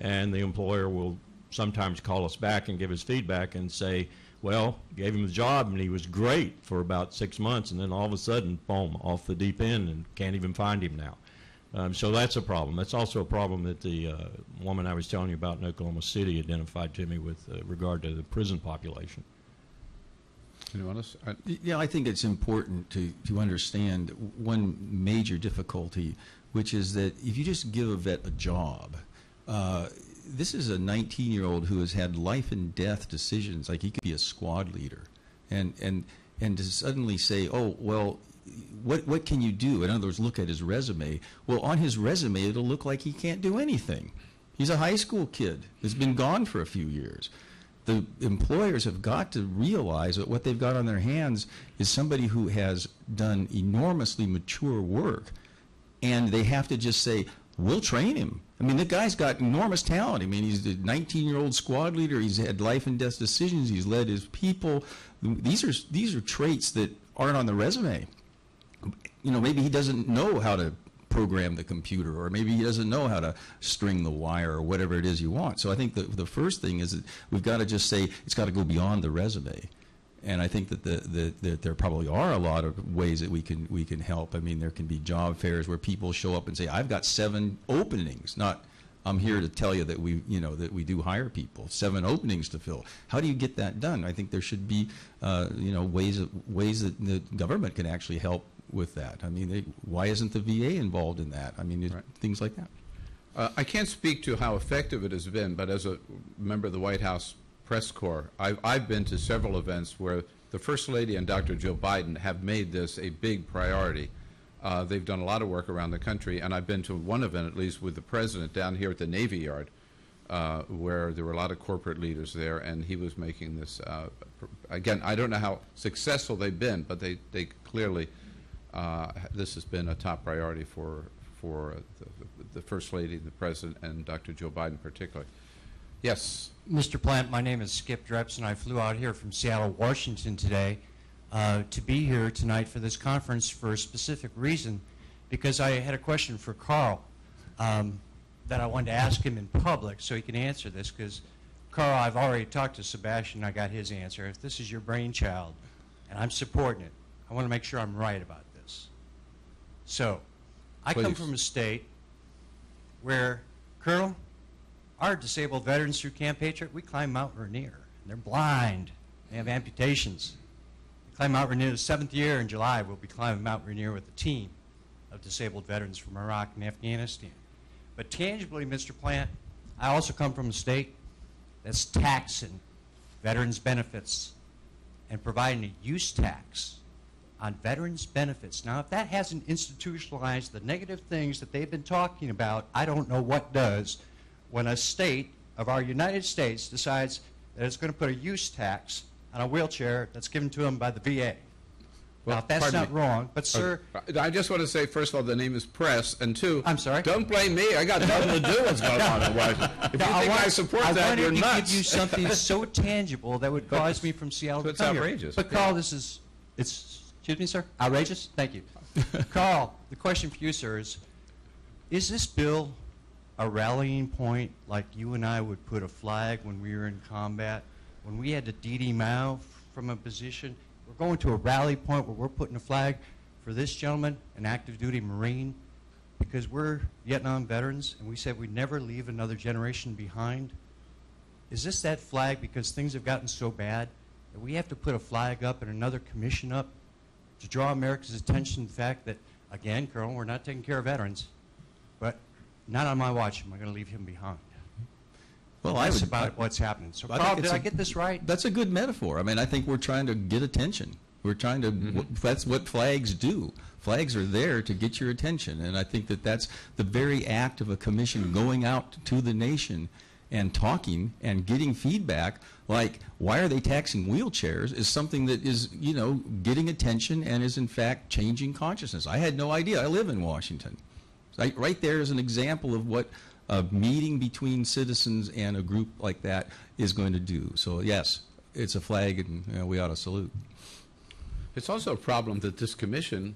And the employer will sometimes call us back and give us feedback and say, well, gave him the job and he was great for about 6 months, and then all of a sudden, boom, off the deep end, and can't even find him now. So that's a problem. That's also a problem that the woman I was telling you about in Oklahoma City identified to me with regard to the prison population. Anyone else? Yeah, I think it's important to understand one major difficulty, which is that if you just give a vet a job, this is a 19-year-old who has had life and death decisions, like he could be a squad leader, and to suddenly say, oh, well, what can you do? In other words, look at his resume. Well, on his resume, it'll look like he can't do anything. He's a high school kid who's been gone for a few years. The employers have got to realize that what they've got on their hands is somebody who has done enormously mature work, and they have to just say, we'll train him. I mean, the guy's got enormous talent. I mean, he's a 19-year-old squad leader. He's had life and death decisions. He's led his people. These are traits that aren't on the resume. You know, maybe he doesn't know how to program the computer, or maybe he doesn't know how to string the wire, or whatever it is you want. So I think the first thing is that we've got to just say it's got to go beyond the resume. And I think that that there probably are a lot of ways that we can help. I mean, there can be job fairs where people show up and say, "I've got 7 openings." Not, "I'm here to tell you that we do hire people." 7 openings to fill. How do you get that done? I think there should be ways that the government can actually help with that. I mean, why isn't the VA involved in that? I mean, right. Things like that. I can't speak to how effective it has been, but as a member of the White House press corps, I've been to several events where the First Lady and Dr. Joe Biden have made this a big priority. They've done a lot of work around the country, and I've been to one event, at least with the President, down here at the Navy Yard, where there were a lot of corporate leaders there, and he was making this, again, I don't know how successful they've been, but they clearly, this has been a top priority for the First Lady, the President, and Dr. Joe Biden particularly. Yes. Mr. Plant, my name is Skip Dreps, and I flew out here from Seattle, Washington today to be here tonight for this conference for a specific reason, because I had a question for Karl that I wanted to ask him in public so he can answer this, because, Karl, I've already talked to Sebastian, I got his answer. If this is your brainchild, and I'm supporting it, I want to make sure I'm right about this. So, I come from a state where, Colonel, our disabled veterans through Camp Patriot, we climb Mount Rainier. They're blind. They have amputations. They climb Mount Rainier the 7th year in July. We'll be climbing Mount Rainier with a team of disabled veterans from Iraq and Afghanistan. But tangibly, Mr. Plant, I also come from a state that's taxing veterans' benefits and providing a use tax on veterans' benefits. Now, if that hasn't institutionalized the negative things that they've been talking about, I don't know what does. When a state of our United States decides that it's going to put a use tax on a wheelchair that's given to them by the VA. Well, now, if that's not wrong, but sir... I just want to say, first of all, the name is Press, and 2... I'm sorry? Don't blame me. I got nothing to do with what's going on in Washington. If you think I support that, you're nuts. I wanted to give you something so tangible that would cause me from Seattle to come here. It's outrageous. But, Karl, it's, excuse me, sir? Outrageous? Thank you. Karl, the question for you, sir, is this bill a rallying point like you and I would put a flag when we were in combat? When we had to DD Mao from a position, we're going to a rally point where we're putting a flag for this gentleman, an active duty Marine, because we're Vietnam veterans and we said we'd never leave another generation behind. Is this that flag because things have gotten so bad that we have to put a flag up and another commission up to draw America's attention to the fact that, again, Colonel, we're not taking care of veterans, but not on my watch am I going to leave him behind. Well, that's about what's happening. So, Karl, did I get this right? That's a good metaphor. I mean, I think we're trying to get attention. We're trying to, that's what flags do. Flags are there to get your attention. And I think that that's the very act of a commission going out to the nation and talking and getting feedback, like, why are they taxing wheelchairs, is something that is, getting attention and is, in fact, changing consciousness. I had no idea. I live in Washington. Right there is an example of what a meeting between citizens and a group like that is going to do. So, yes, it's a flag, and we ought to salute. It's also a problem that this commission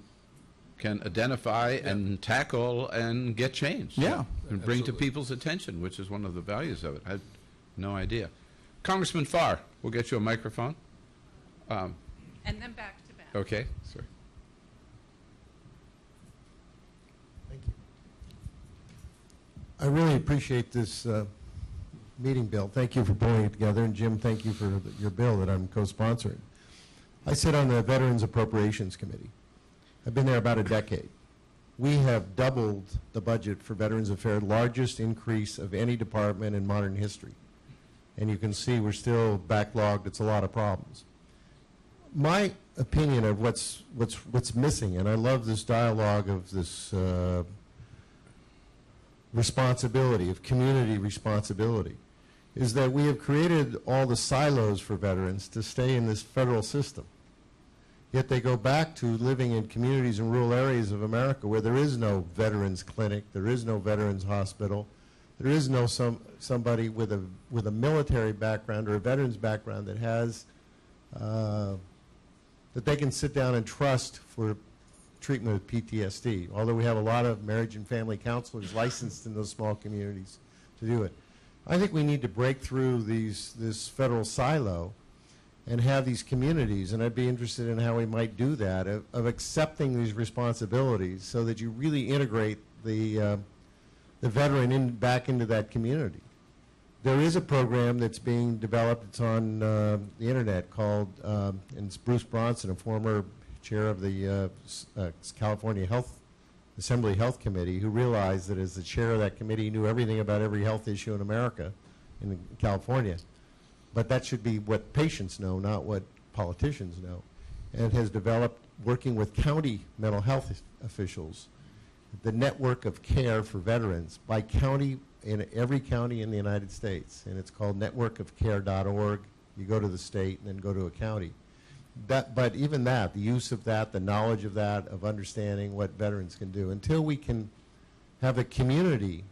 can identify and tackle and get change. Yeah. And bring to people's attention, which is one of the values of it. I had no idea. Congressman Farr, we'll get you a microphone. And then back to back. Okay. Sorry. Thank you. I really appreciate this meeting, Bill. Thank you for pulling it together. And Jim, thank you for your bill that I'm co-sponsoring. I sit on the Veterans Appropriations Committee. I've been there about a decade. We have doubled the budget for Veterans Affairs, largest increase of any department in modern history. And you can see we're still backlogged. It's a lot of problems. My opinion of what's missing, and I love this dialogue of this responsibility, of community responsibility, is that we have created all the silos for veterans to stay in this federal system. Yet they go back to living in communities in rural areas of America where there is no veterans clinic, there is no veterans hospital, there is no somebody with a military background or a veterans background that has that they can sit down and trust for treatment of PTSD. Although we have a lot of marriage and family counselors licensed in those small communities to do it. I think we need to break through this federal silo and have these communities, and I'd be interested in how we might do that, of accepting these responsibilities so that you really integrate the veteran back into that community. There is a program that's being developed, it's on the internet, called, and it's Bruce Bronson, a former chair of the California Assembly Health Committee, who realized that as the chair of that committee, he knew everything about every health issue in America, in California. But that should be what patients know, not what politicians know. And has developed, working with county mental health officials, the network of care for veterans by county, in every county in the United States. And it's called networkofcare.org. You go to the state and then go to a county. But even that, the use of that, the knowledge of that, of understanding what veterans can do, until we can have a community,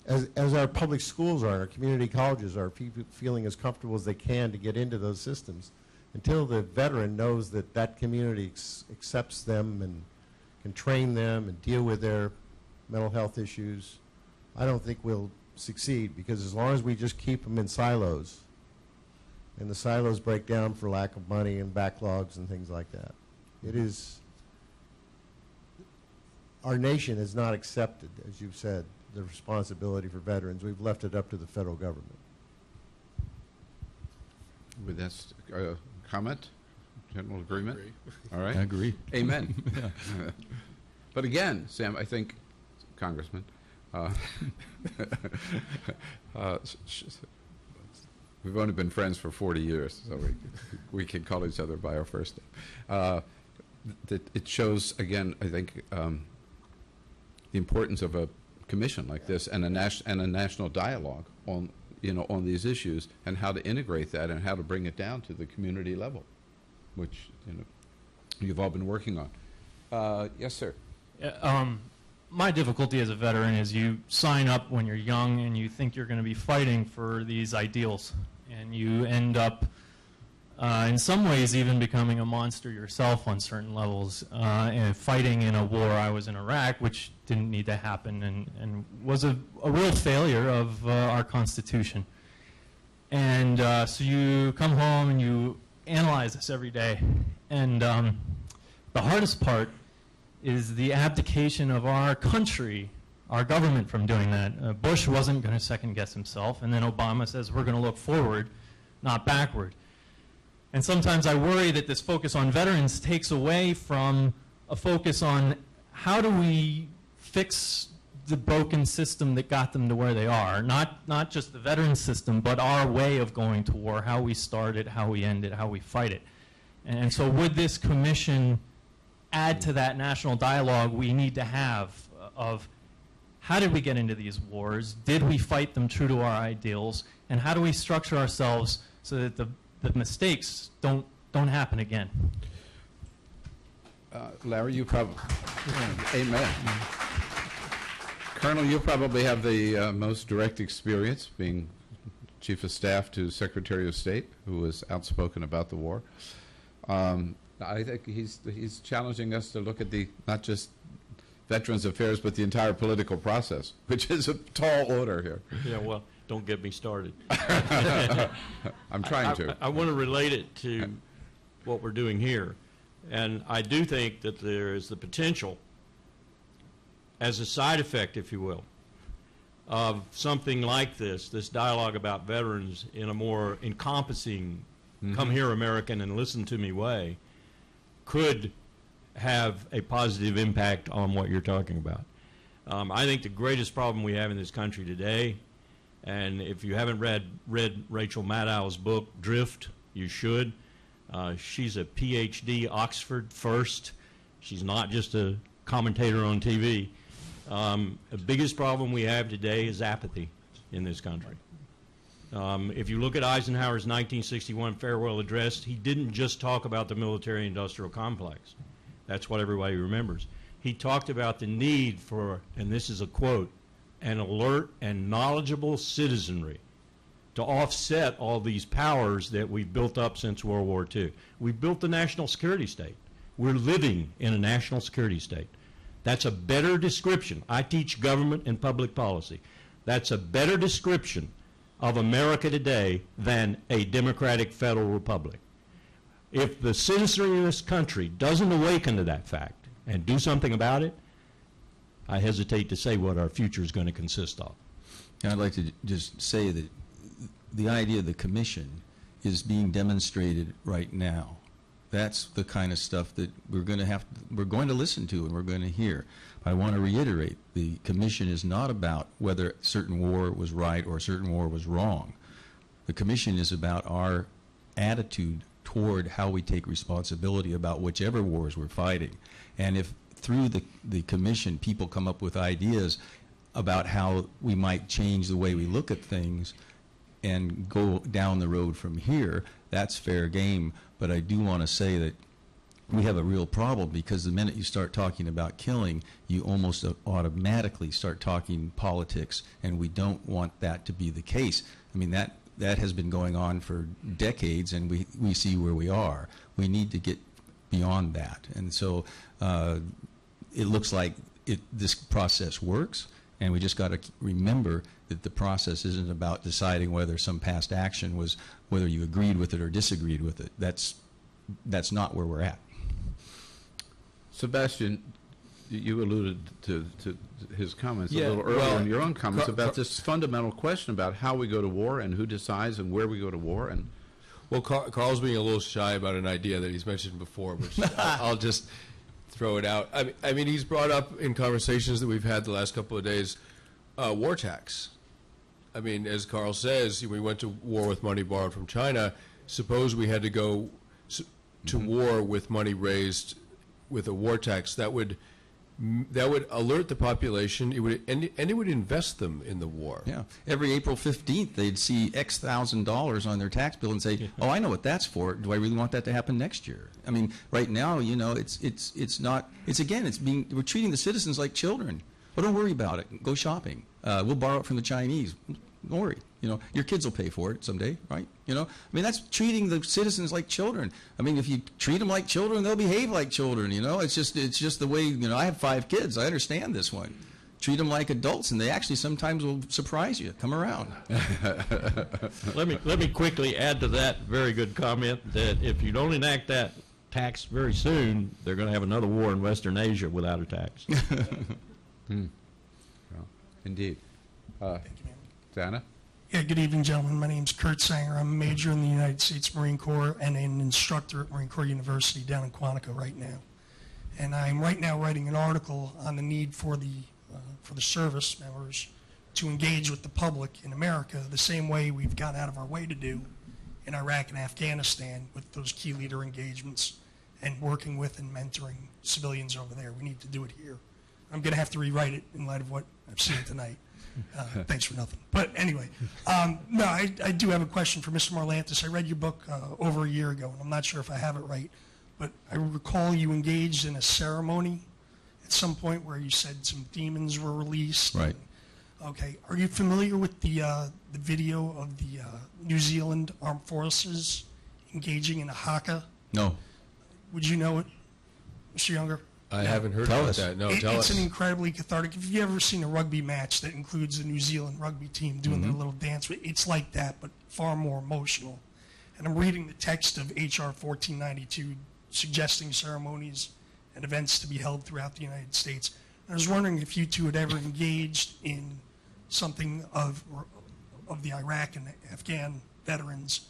as our public schools are, our community colleges are, feeling as comfortable as they can to get into those systems, until the veteran knows that that community accepts them and can train them and deal with their mental health issues, I don't think we'll succeed, because as long as we just keep them in silos, and the silos break down for lack of money and backlogs and things like that. Our nation has not accepted, as you've said, the responsibility for veterans. We've left it up to the federal government. With that comment, general agreement? Agree. All right. I agree. Amen. But again, Sam, I think, Congressman, we've only been friends for 40 years, so we can call each other by our first name. It shows, again, I think, the importance of a commission like this and a national dialogue on these issues, and how to integrate that and how to bring it down to the community level, which you've all been working on. Yes, sir. My difficulty as a veteran is you sign up when you're young and you think you're going to be fighting for these ideals, and you end up in some ways even becoming a monster yourself on certain levels, and fighting in a war. I was in Iraq, which didn't need to happen, and was a real failure of our Constitution. And so you come home and you analyze this every day, and the hardest part is the abdication of our country, our government, from doing that. Bush wasn't going to second guess himself, and then Obama says we're going to look forward, not backward. And sometimes I worry that this focus on veterans takes away from a focus on how do we fix the broken system that got them to where they are. Not just the veteran system, but our way of going to war, how we start it, how we end it, how we fight it. And so would this commission add to that national dialogue we need to have of how did we get into these wars? Did we fight them true to our ideals? And how do we structure ourselves so that the mistakes don't happen again? Larry, you probably, amen. Colonel, you probably have the most direct experience, being Chief of Staff to Secretary of State, who was outspoken about the war. I think he's challenging us to look at not just Veterans Affairs, but the entire political process, which is a tall order here. Yeah, well, don't get me started. I'm trying to. I want to relate it to what we're doing here. And I do think that there is the potential, as a side effect, if you will, of something like this dialogue about veterans in a more encompassing, come here American and listen to me way, could have a positive impact on what you're talking about. I think the greatest problem we have in this country today, and if you haven't read Rachel Maddow's book, Drift, you should. She's a PhD, Oxford first. She's not just a commentator on TV. The biggest problem we have today is apathy in this country. If you look at Eisenhower's 1961 farewell address, he didn't just talk about the military-industrial complex. That's what everybody remembers. He talked about the need for, and this is a quote, an alert and knowledgeable citizenry to offset all these powers that we've built up since World War II. We built the national security state. We're living in a national security state. That's a better description. I teach government and public policy. That's a better description of America today than a democratic federal republic. If the citizenry of this country doesn't awaken to that fact and do something about it, I hesitate to say what our future is going to consist of. I'd like to just say that the idea of the commission is being demonstrated right now. That's the kind of stuff that we're going to listen to and we're going to hear. I want to reiterate, the commission is not about whether a certain war was right or a certain war was wrong. The commission is about our attitude toward how we take responsibility about whichever wars we're fighting. And if through the commission people come up with ideas about how we might change the way we look at things and go down the road from here, that's fair game. But I do want to say that we have a real problem, because the minute you start talking about killing, you almost automatically start talking politics, and we don't want that to be the case. I mean, that has been going on for decades, and we see where we are. We need to get beyond that. And so it looks like this process works, and we just got to remember that the process isn't about deciding whether some past action was, whether you agreed with it or disagreed with it. That's not where we're at. Sebastian, you alluded to his comments a little earlier in your own comments about this fundamental question about how we go to war and who decides and where we go to war. And well, Carl's being a little shy about an idea that he's mentioned before, which I'll just throw it out. I mean, he's brought up in conversations that we've had the last couple of days, war tax. I mean, as Carl says, we went to war with money borrowed from China. Suppose we had to go to war with money raised with a war tax. That would alert the population. It would and it would invest them in the war. Yeah. Every April 15th, they'd see X $1,000s on their tax bill and say, "Oh, I know what that's for. Do I really want that to happen next year?" I mean, right now, you know, it's not. We're treating the citizens like children. Well, don't worry about it. Go shopping. We'll borrow it from the Chinese. Don't worry. You know, your kids will pay for it someday, right? You know, I mean, that's treating the citizens like children. I mean, if you treat them like children, they'll behave like children. You know, it's just the way. You know, I have 5 kids. I understand this one. Treat them like adults, and they actually sometimes will surprise you. Come around. Let me quickly add to that very good comment that if you don't enact that tax very soon, they're going to have another war in Western Asia without a tax. Well, indeed. Thank you, ma'am. Dana? Yeah, good evening, gentlemen. My name's Kurt Sanger. I'm a major in the United States Marine Corps and an instructor at Marine Corps University down in Quantico right now. And I'm right now writing an article on the need for the service members to engage with the public in America the same way we've gone out of our way to do in Iraq and Afghanistan with those key leader engagements and working with and mentoring civilians over there. We need to do it here. I'm going to have to rewrite it in light of what I've seen tonight. Thanks for nothing. But anyway, no, I do have a question for Mr. Marlantes. I read your book over a year ago, and I'm not sure if I have it right, but I recall you engaged in a ceremony at some point where you said some demons were released. Right. Okay. Are you familiar with the video of the New Zealand Armed Forces engaging in a haka? No. Would you know it, Mr. Younger? I haven't heard about that. No, tell us. It's an incredibly cathartic. If you've ever seen a rugby match that includes the New Zealand rugby team doing their little dance, it's like that, but far more emotional. And I'm reading the text of H.R. 1492 suggesting ceremonies and events to be held throughout the United States. I was wondering if you two had ever engaged in something of the Iraq and Afghan veterans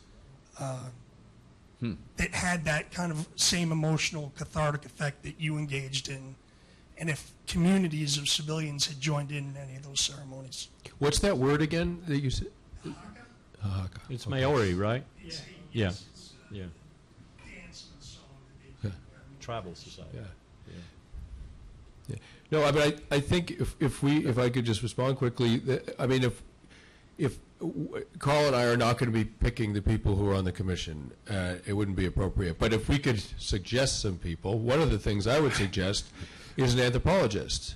that had that kind of same emotional cathartic effect that you engaged in, and if communities of civilians had joined in any of those ceremonies. What's that word again that you said? Haka. It's Maori, right? Yeah. Dance and song. Tribal society. Yeah. No, I mean, I think if I could just respond quickly, I mean, if Carl and I are not going to be picking the people who are on the commission, it wouldn't be appropriate. But if we could suggest some people, one of the things I would suggest is an anthropologist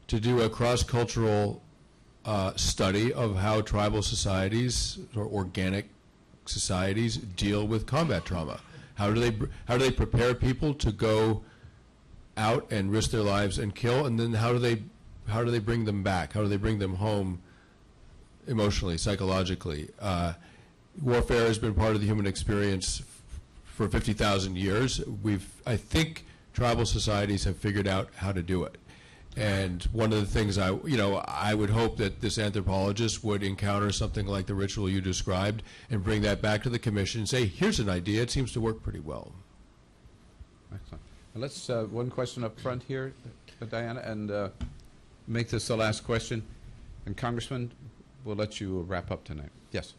to do a cross-cultural study of how tribal societies or organic societies deal with combat trauma. How do they prepare people to go out and risk their lives and kill, and then how do they bring them back? How do they bring them home emotionally, psychologically? Warfare has been part of the human experience for 50,000 years. I think tribal societies have figured out how to do it. And one of the things I would hope that this anthropologist would encounter something like the ritual you described and bring that back to the commission and say, here's an idea, it seems to work pretty well. Excellent. And let's, one question up front here, Diana, and make this the last question. And Congressman, we'll let you wrap up tonight. Yes.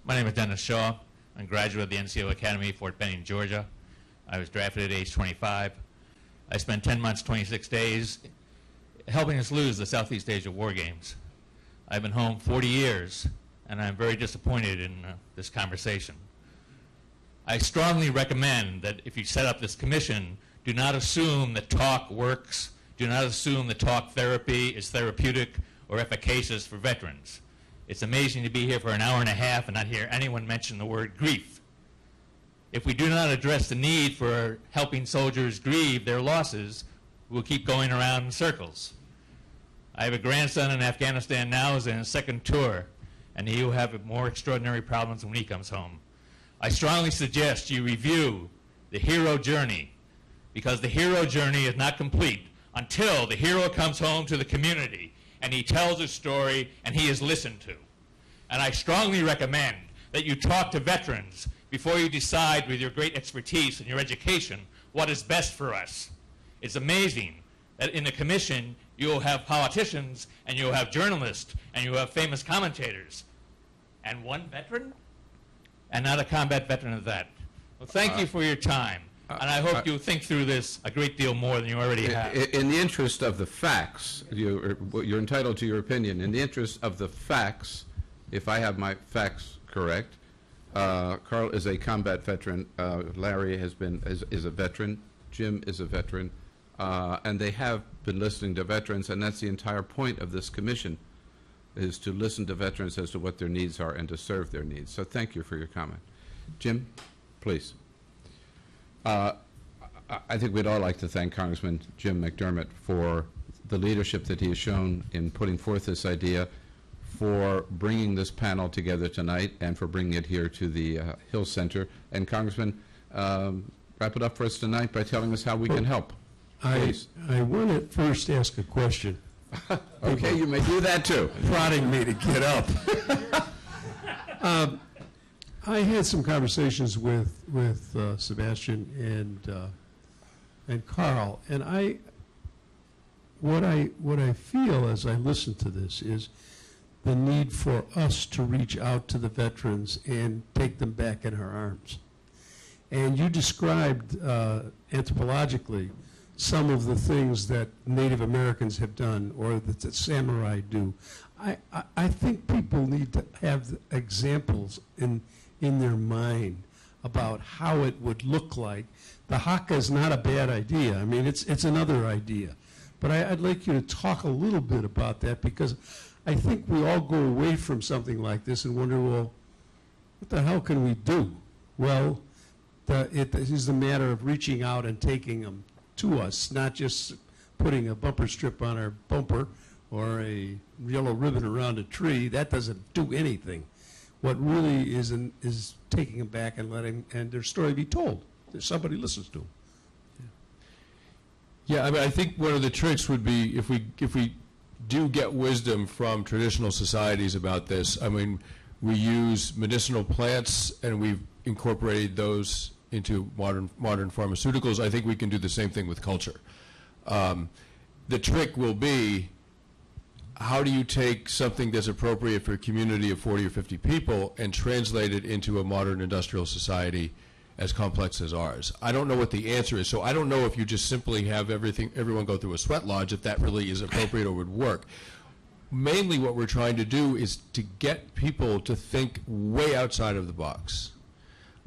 My name is Dennis Shaw. I'm a graduate of the NCO Academy, Fort Benning, Georgia. I was drafted at age 25. I spent 10 months, 26 days helping us lose the Southeast Asia War Games. I've been home 40 years, and I'm very disappointed in this conversation. I strongly recommend that if you set up this commission, do not assume that talk works. Do not assume that talk therapy is therapeutic or efficacious for veterans. It's amazing to be here for an hour and a half and not hear anyone mention the word grief. If we do not address the need for helping soldiers grieve their losses, we'll keep going around in circles. I have a grandson in Afghanistan now, who's in his second tour, and he will have more extraordinary problems when he comes home. I strongly suggest you review the hero journey, because the hero journey is not complete until the hero comes home to the community and he tells his story and he is listened to. And I strongly recommend that you talk to veterans before you decide with your great expertise and your education what is best for us. It's amazing that in the commission you'll have politicians and you'll have journalists and you'll have famous commentators. And one veteran? And not a combat veteran of that. Well, thank you for your time. And I hope you'll think through this a great deal more than you already have. In the interest of the facts, you're entitled to your opinion. In the interest of the facts, if I have my facts correct, Karl is a combat veteran. Larry is a veteran. Jim is a veteran. And they have been listening to veterans, and that's the entire point of this commission, is to listen to veterans as to what their needs are and to serve their needs. So thank you for your comment. Jim, please. I think we'd all like to thank Congressman Jim McDermott for the leadership that he has shown in putting forth this idea, for bringing this panel together tonight, and for bringing it here to the Hill Center. And Congressman, wrap it up for us tonight by telling us how we can help. Please. I want to first ask a question. Okay, you may do that too. Prodding me to get up. I had some conversations with Sebastian and Karl, and what I feel as I listen to this is the need for us to reach out to the veterans and take them back in our arms. And you described anthropologically some of the things that Native Americans have done or that the samurai do. I think people need to have examples in their mind about how it would look like. The haka is not a bad idea. I mean, it's another idea. But I'd like you to talk a little bit about that, because I think we all go away from something like this and wonder, well, what the hell can we do? Well, it is a matter of reaching out and taking them to us, not just putting a bumper strip on our bumper or a yellow ribbon around a tree. That doesn't do anything. What really is taking them back and letting their story be told. That somebody listens to them. Yeah, I mean, I think one of the tricks would be if we do get wisdom from traditional societies about this. I mean, we use medicinal plants and we've incorporated those into modern pharmaceuticals. I think we can do the same thing with culture. The trick will be, how do you take something that's appropriate for a community of 40 or 50 people and translate it into a modern industrial society as complex as ours? I don't know what the answer is, so I don't know if you just simply have everyone go through a sweat lodge, if that really is appropriate or would work. mainly what we're trying to do is to get people to think way outside of the box.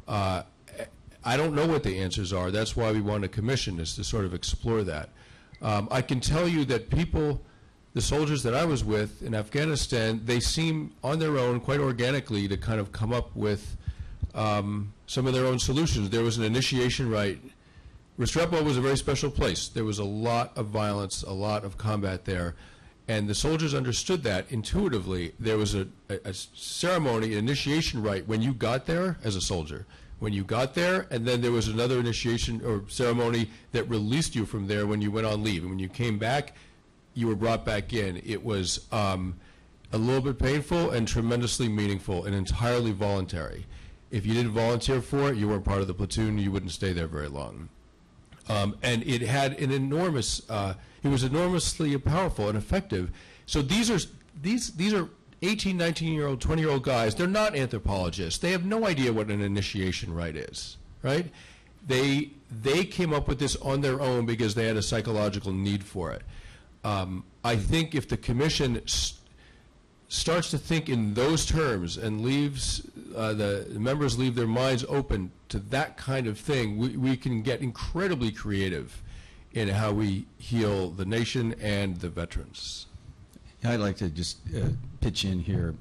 I don't know what the answers are. That's why we want a commission, is to sort of explore that. I can tell you that people, the soldiers that I was with in Afghanistan, they seem on their own, quite organically, to kind of come up with some of their own solutions. There was an initiation rite. Restrepo was a very special place. There was a lot of violence, a lot of combat there. And the soldiers understood that intuitively. There was a ceremony, an initiation rite when you got there as a soldier. When you got there, and then there was another initiation or ceremony that released you from there when you went on leave. And when you came back, you were brought back in. It was a little bit painful and tremendously meaningful and entirely voluntary. If you didn't volunteer for it, you weren't part of the platoon, you wouldn't stay there very long. And it had an enormous, it was enormously powerful and effective. So these are 18, 19-year-old, 20-year-old guys. They're not anthropologists. They have no idea what an initiation rite is, right? They came up with this on their own because they had a psychological need for it. I think if the commission starts to think in those terms and leaves the members leave their minds open to that kind of thing, we can get incredibly creative in how we heal the nation and the veterans. I'd like to just pitch in here.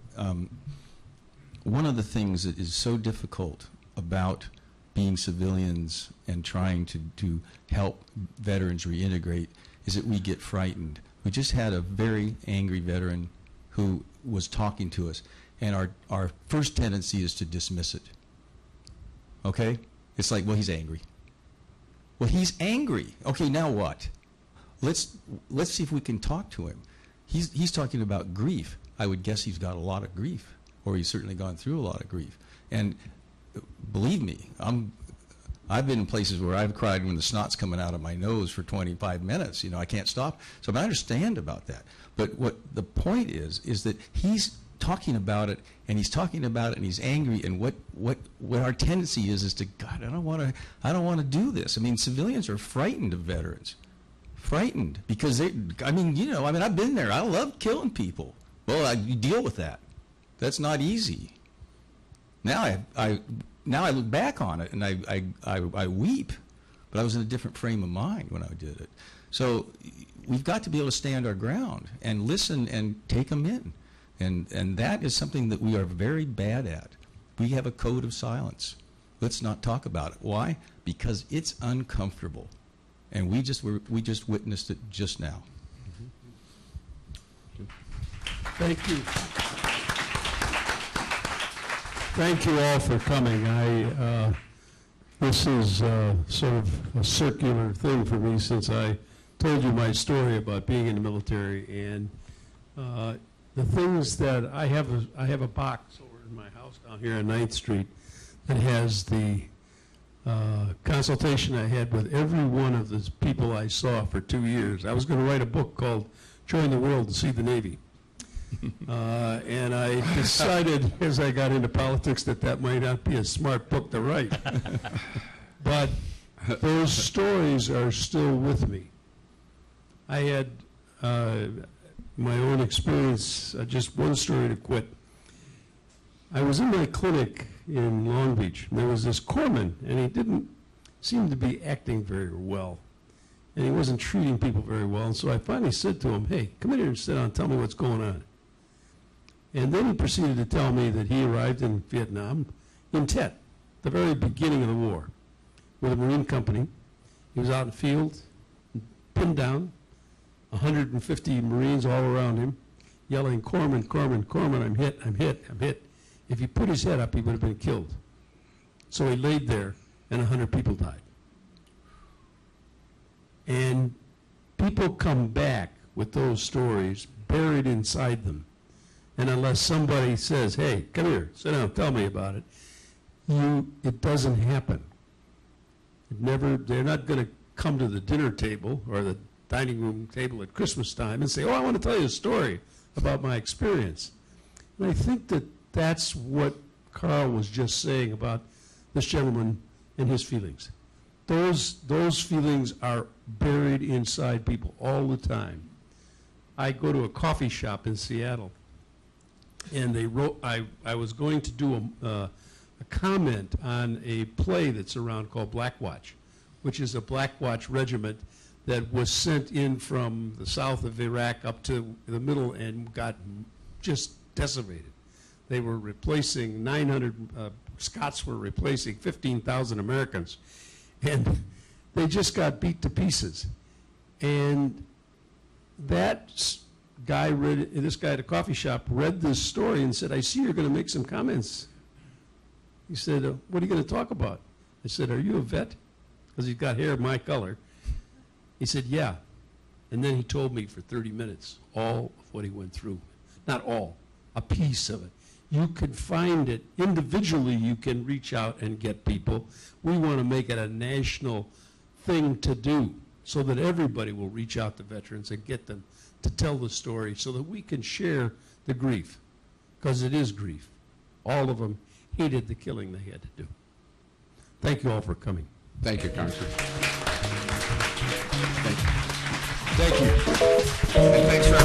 One of the things that is so difficult about being civilians and trying to help veterans reintegrate is that we get frightened. We just had a very angry veteran who was talking to us, and our first tendency is to dismiss it. Okay? It's like, well, he's angry. Well, he's angry. Okay, now what? Let's see if we can talk to him. He's talking about grief. I would guess he's got a lot of grief, or he's certainly gone through a lot of grief. And believe me, I've been in places where I've cried when the snot's coming out of my nose for 25 minutes. You know, I can't stop. So I understand about that. But what the point is that he's talking about it, and he's talking about it, and he's angry. And what our tendency is to, God, I don't want to do this. I mean, civilians are frightened of veterans. Frightened because I've been there. I love killing people. Well, you deal with that. That's not easy. Now I look back on it and I weep, but I was in a different frame of mind when I did it. So we've got to be able to stand our ground and listen and take them in, and that is something that we are very bad at. We have a code of silence. Let's not talk about it. Why? Because it's uncomfortable. And we just witnessed it just now. Thank you. Thank you all for coming. This is sort of a circular thing for me, since I told you my story about being in the military, and the things that I have a box over in my house down here on 9th Street that has the consultation I had with every one of the people I saw for 2 years. I was going to write a book called Join the World to See the Navy. And I decided as I got into politics that might not be a smart book to write. But those stories are still with me. I had my own experience, just one story to quit. I was in my clinic in Long Beach, and there was this corpsman, and he didn't seem to be acting very well, and he wasn't treating people very well, and so I finally said to him, hey, come in here and sit down and tell me what's going on. And then he proceeded to tell me that he arrived in Vietnam in Tet, the very beginning of the war, with a Marine company. He was out in the field, pinned down, 150 Marines all around him, yelling, Corpsman, Corpsman, Corpsman, I'm hit, I'm hit, I'm hit. If he put his head up, he would have been killed. So he laid there, and 100 people died. And people come back with those stories buried inside them. And unless somebody says, hey, come here, sit down, tell me about it, it doesn't happen. They're not going to come to the dinner table or the dining room table at Christmas time and say, oh, I want to tell you a story about my experience. And I think that's what Karl was just saying about this gentleman and his feelings. Those feelings are buried inside people all the time. I go to a coffee shop in Seattle, and they wrote, I was going to do a comment on a play that's around called Black Watch, which is a Black Watch regiment that was sent in from the south of Iraq up to the middle and got just decimated. They were replacing 900, Scots were replacing 15,000 Americans, and they just got beat to pieces. And that guy read, this guy at a coffee shop read this story and said, I see you're going to make some comments. He said, what are you going to talk about? I said, are you a vet? Because he's got hair my color. He said, yeah. And then he told me for 30 minutes all of what he went through. Not all, a piece of it. You can find it individually. You can reach out and get people. We want to make it a national thing to do so that everybody will reach out to veterans and get them to tell the story so that we can share the grief, because it is grief. All of them hated the killing they had to do. Thank you all for coming. Thank you, Congressman. Thank you. And thanks for